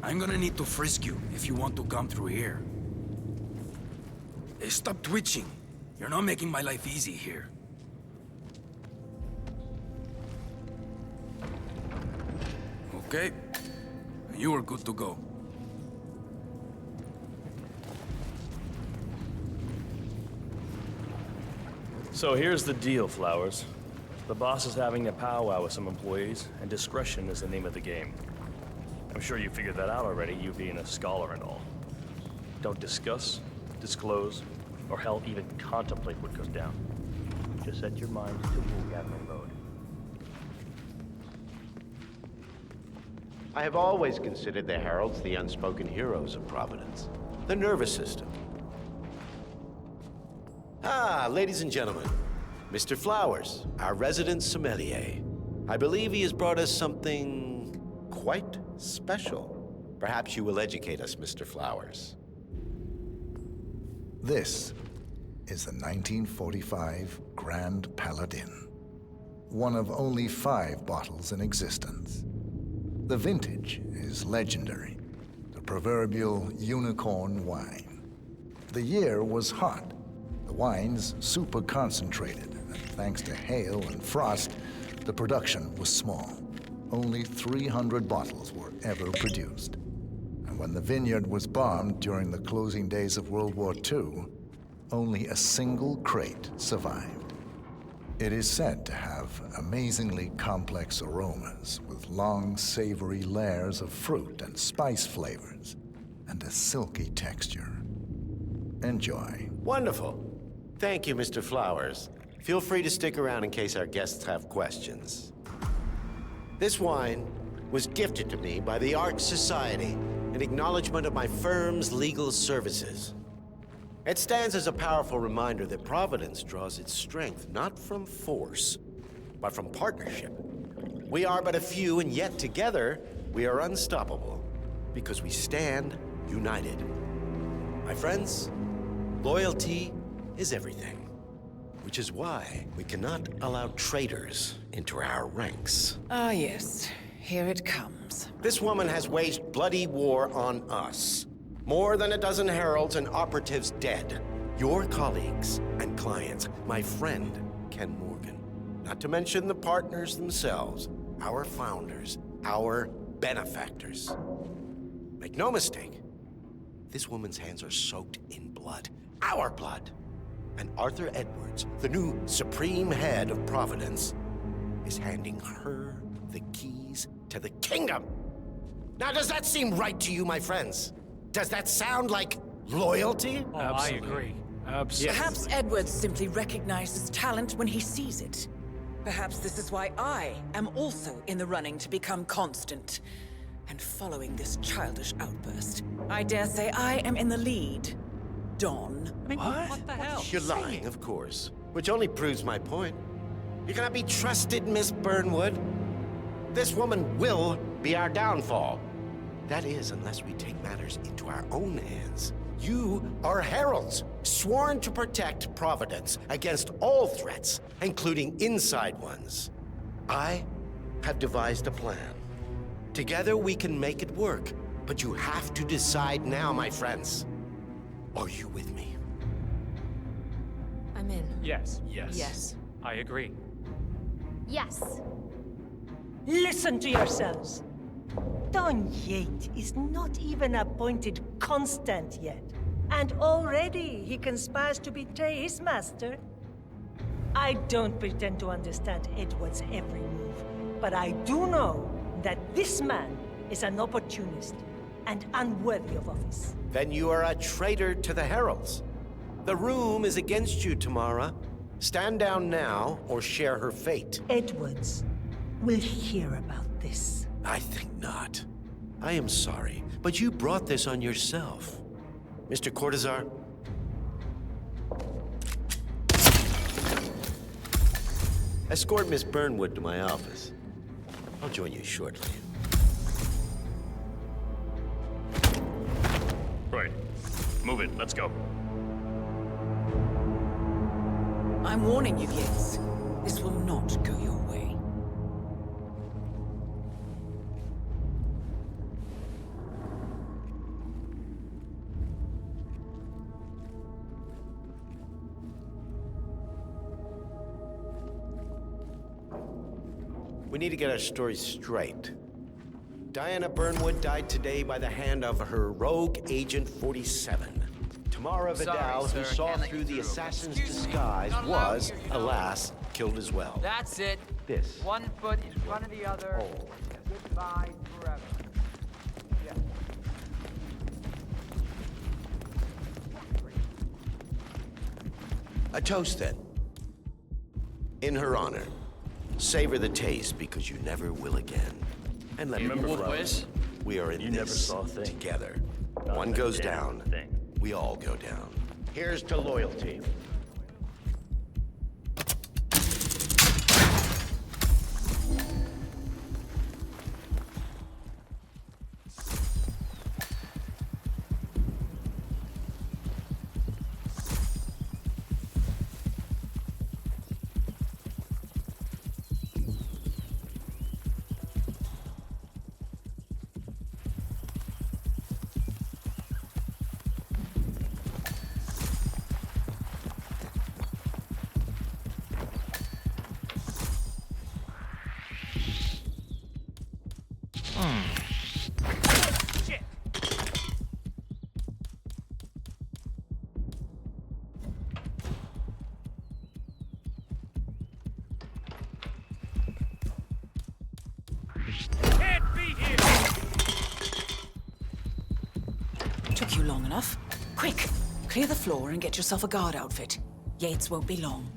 I'm gonna need to frisk you if you want to come through here. Hey, stop twitching. You're not making my life easy here. Okay? You are good to go. So here's the deal, Flowers. The boss is having a powwow with some employees, and discretion is the name of the game. I'm sure you figured that out already, you being a scholar and all. Don't discuss, disclose, or hell, even contemplate what goes down. Just set your mind to move admin mode. I have always considered the heralds the unspoken heroes of Providence. The nervous system. Ah, ladies and gentlemen, Mr. Flowers, our resident sommelier. I believe he has brought us something quite special. Perhaps you will educate us, Mr. Flowers. This is the 1945 Grand Paladin, one of only 5 bottles in existence. The vintage is legendary, the proverbial unicorn wine. The year was hot, the wine's super concentrated, and thanks to hail and frost, the production was small. Only 300 bottles were ever produced. And when the vineyard was bombed during the closing days of World War II, only a single crate survived. It is said to have amazingly complex aromas with long, savory layers of fruit and spice flavors, and a silky texture. Enjoy. Wonderful. Thank you, Mr. Flowers. Feel free to stick around in case our guests have questions. This wine was gifted to me by the Art Society in acknowledgement of my firm's legal services. It stands as a powerful reminder that Providence draws its strength not from force, but from partnership. We are but a few, and yet together we are unstoppable because we stand united. My friends, loyalty is everything, which is why we cannot allow traitors into our ranks. Ah, yes. Here it comes. This woman has waged bloody war on us. More than a dozen heralds and operatives dead. Your colleagues and clients, my friend, Ken Morgan. Not to mention the partners themselves, our founders, our benefactors. Make no mistake, this woman's hands are soaked in blood. Our blood. And Arthur Edwards, the new supreme head of Providence, is handing her the keys to the kingdom. Now, does that seem right to you, my friends? Does that sound like loyalty? Oh, I agree. Absolutely. Perhaps Edwards simply recognizes talent when he sees it. Perhaps this is why I am also in the running to become constant. And following this childish outburst, I dare say I am in the lead. Dawn. What the hell? You're lying, of course. Which only proves my point. You cannot be trusted, Miss Burnwood. This woman will be our downfall. That is, unless we take matters into our own hands. You are heralds, sworn to protect Providence against all threats, including inside ones. I have devised a plan. Together we can make it work, but you have to decide now, my friends. Are you with me? I'm in. Yes. Yes. I agree. Yes. Listen to yourselves. Don Yates is not even appointed constant yet. And already he conspires to betray his master. I don't pretend to understand Edward's every move, but I do know that this man is an opportunist and unworthy of office. Then you are a traitor to the heralds. The room is against you, Tamara. Stand down now or share her fate. Edwards will hear about this. I think not. I am sorry, but you brought this on yourself. Mr. Cortazar? Escort Miss Burnwood to my office. I'll join you shortly. Right. Move it. Let's go. I'm warning you, Yates. This will not go your way. We need to get our story straight. Diana Burnwood died today by the hand of her rogue Agent 47. Tamara Vidal, Sorry, who sir, saw can't let through you the through. assassin's Excuse me, disguise, not allowed was, here, you know. alas, killed as well. That's it. This. One foot in front of the other. Goodbye forever. Yeah. A toast, then. In her honor. Savor the taste, because you never will again. And let me Remember, close. Flowers? We are in You this never saw a thing. together. Not One a goes damn down, thing. we all go down. Here's to loyalty. Can't be here! Took you long enough. Quick! Clear the floor and get yourself a guard outfit. Yates won't be long.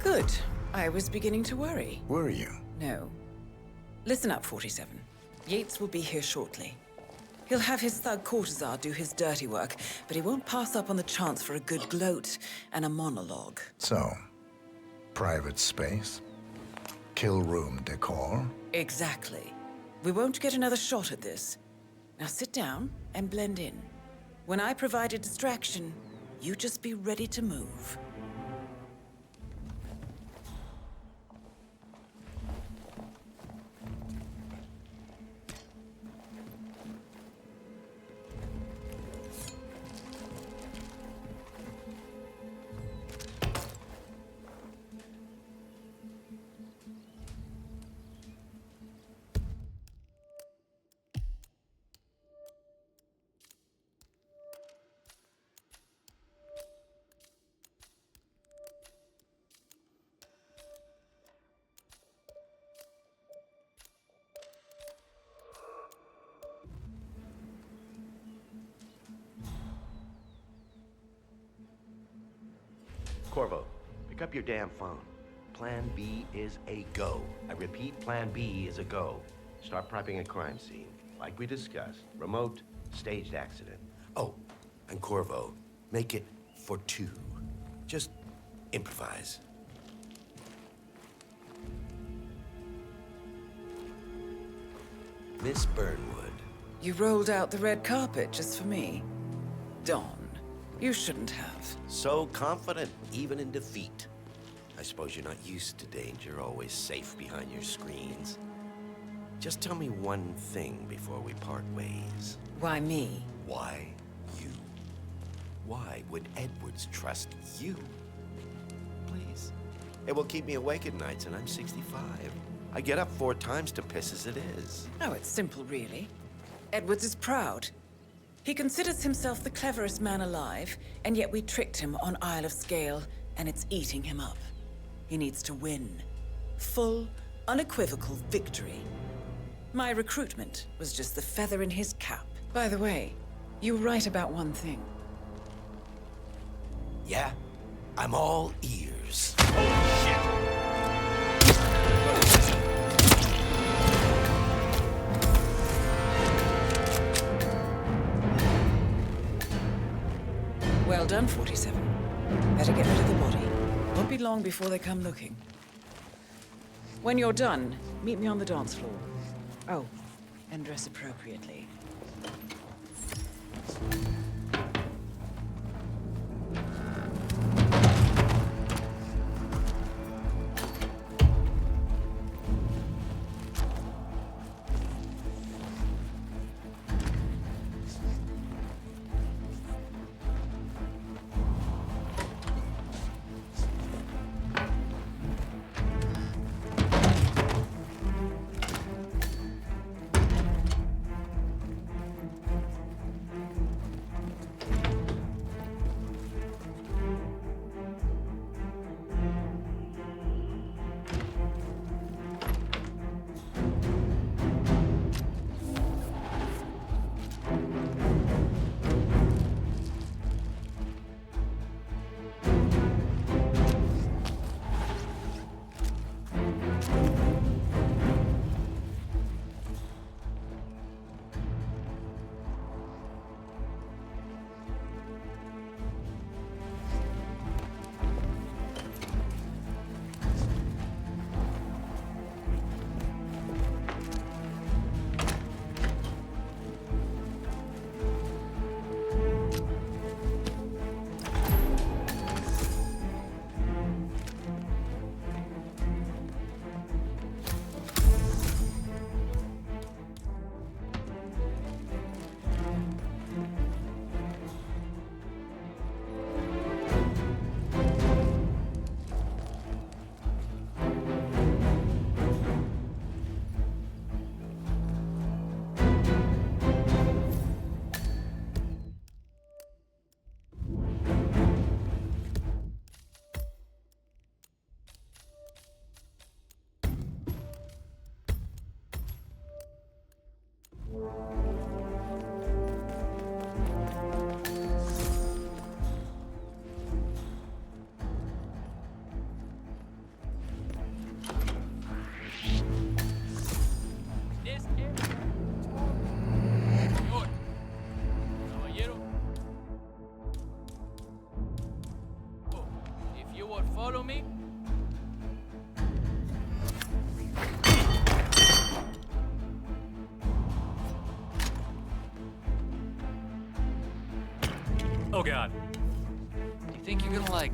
Good. I was beginning to worry. Were you? No. Listen up, 47. Yates will be here shortly. He'll have his thug Cortazar do his dirty work, but he won't pass up on the chance for a good gloat and a monologue. So, private space? Kill room decor? Exactly. We won't get another shot at this. Now sit down and blend in. When I provide a distraction, you just be ready to move. Corvo, pick up your damn phone. Plan B is a go. I repeat, Plan B is a go. Start prepping a crime scene. Like we discussed, remote, staged accident. Oh, and Corvo, make it for 2. Just improvise. Miss Burnwood. You rolled out the red carpet just for me. Don, you shouldn't have. So confident, even in defeat. I suppose you're not used to danger, always safe behind your screens. Just tell me one thing before we part ways. Why me? Why you? Why would Edwards trust you? Please. It will keep me awake at nights, and I'm 65. I get up 4 times to piss as it is. Oh, it's simple, really. Edwards is proud. He considers himself the cleverest man alive, and yet we tricked him on Isle of Scale, and it's eating him up. He needs to win. Full, unequivocal victory. My recruitment was just the feather in his cap. By the way, you were right about one thing. Yeah? I'm all ears. Well done, 47. Better get rid of the body. Won't be long before they come looking. When you're done, meet me on the dance floor. Oh, and dress appropriately. Oh god. Do you think you're gonna, like...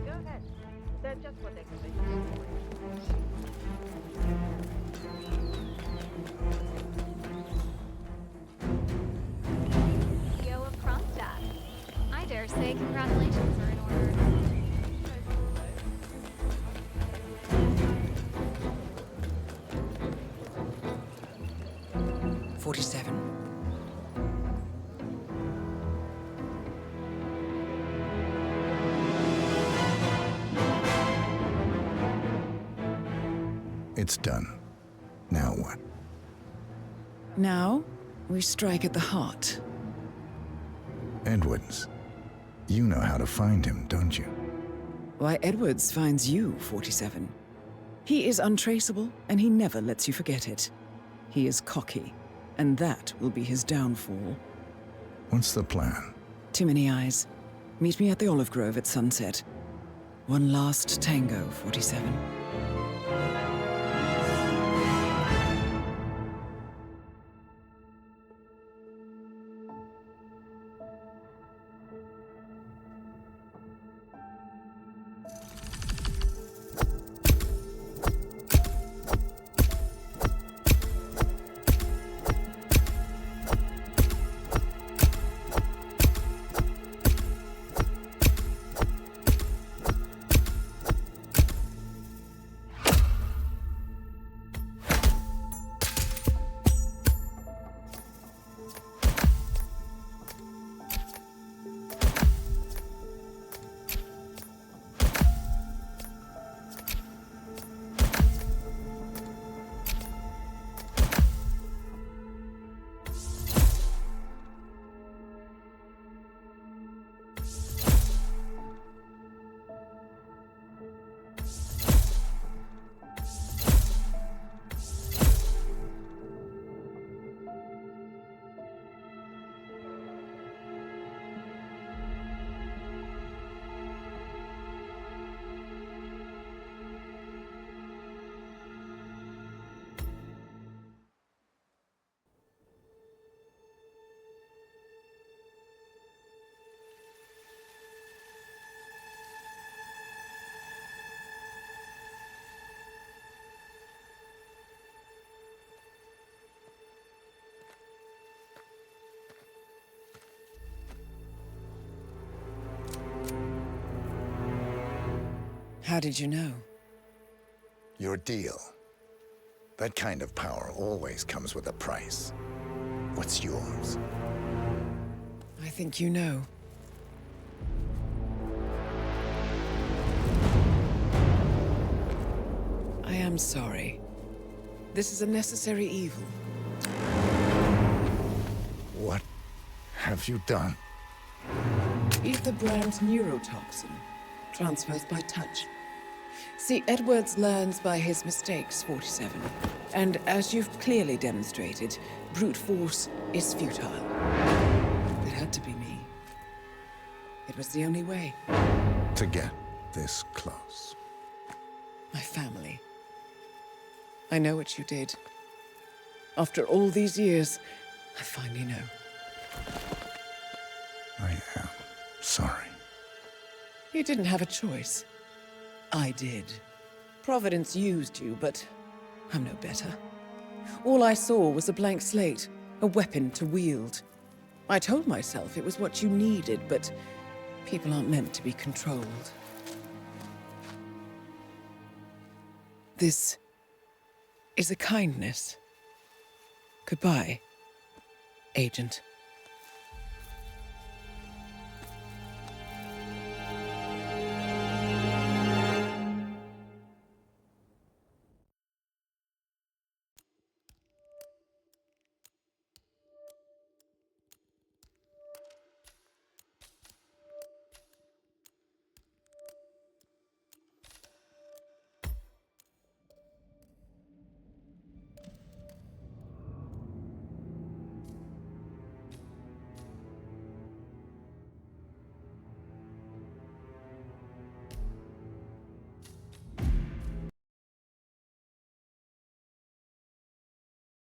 Go ahead. They're just what they can Yo, a prompt job. I dare say congratulations are in order. 47. It's done. Now what? Now, we strike at the heart. Edwards. You know how to find him, don't you? Why, Edwards finds you, 47. He is untraceable, and he never lets you forget it. He is cocky, and that will be his downfall. What's the plan? Too many eyes. Meet me at the Olive Grove at sunset. One last tango, 47. How did you know? Your deal. That kind of power always comes with a price. What's yours? I think you know. I am sorry. This is a necessary evil. What have you done? Ether brand's neurotoxin transfers by touch. See, Edwards learns by his mistakes, 47. And as you've clearly demonstrated, brute force is futile. It had to be me. It was the only way. To get this close. My family. I know what you did. After all these years, I finally know. I am sorry. You didn't have a choice. I did. Providence used you, but I'm no better. All I saw was a blank slate, a weapon to wield. I told myself it was what you needed, but people aren't meant to be controlled. This is a kindness. Goodbye, Agent.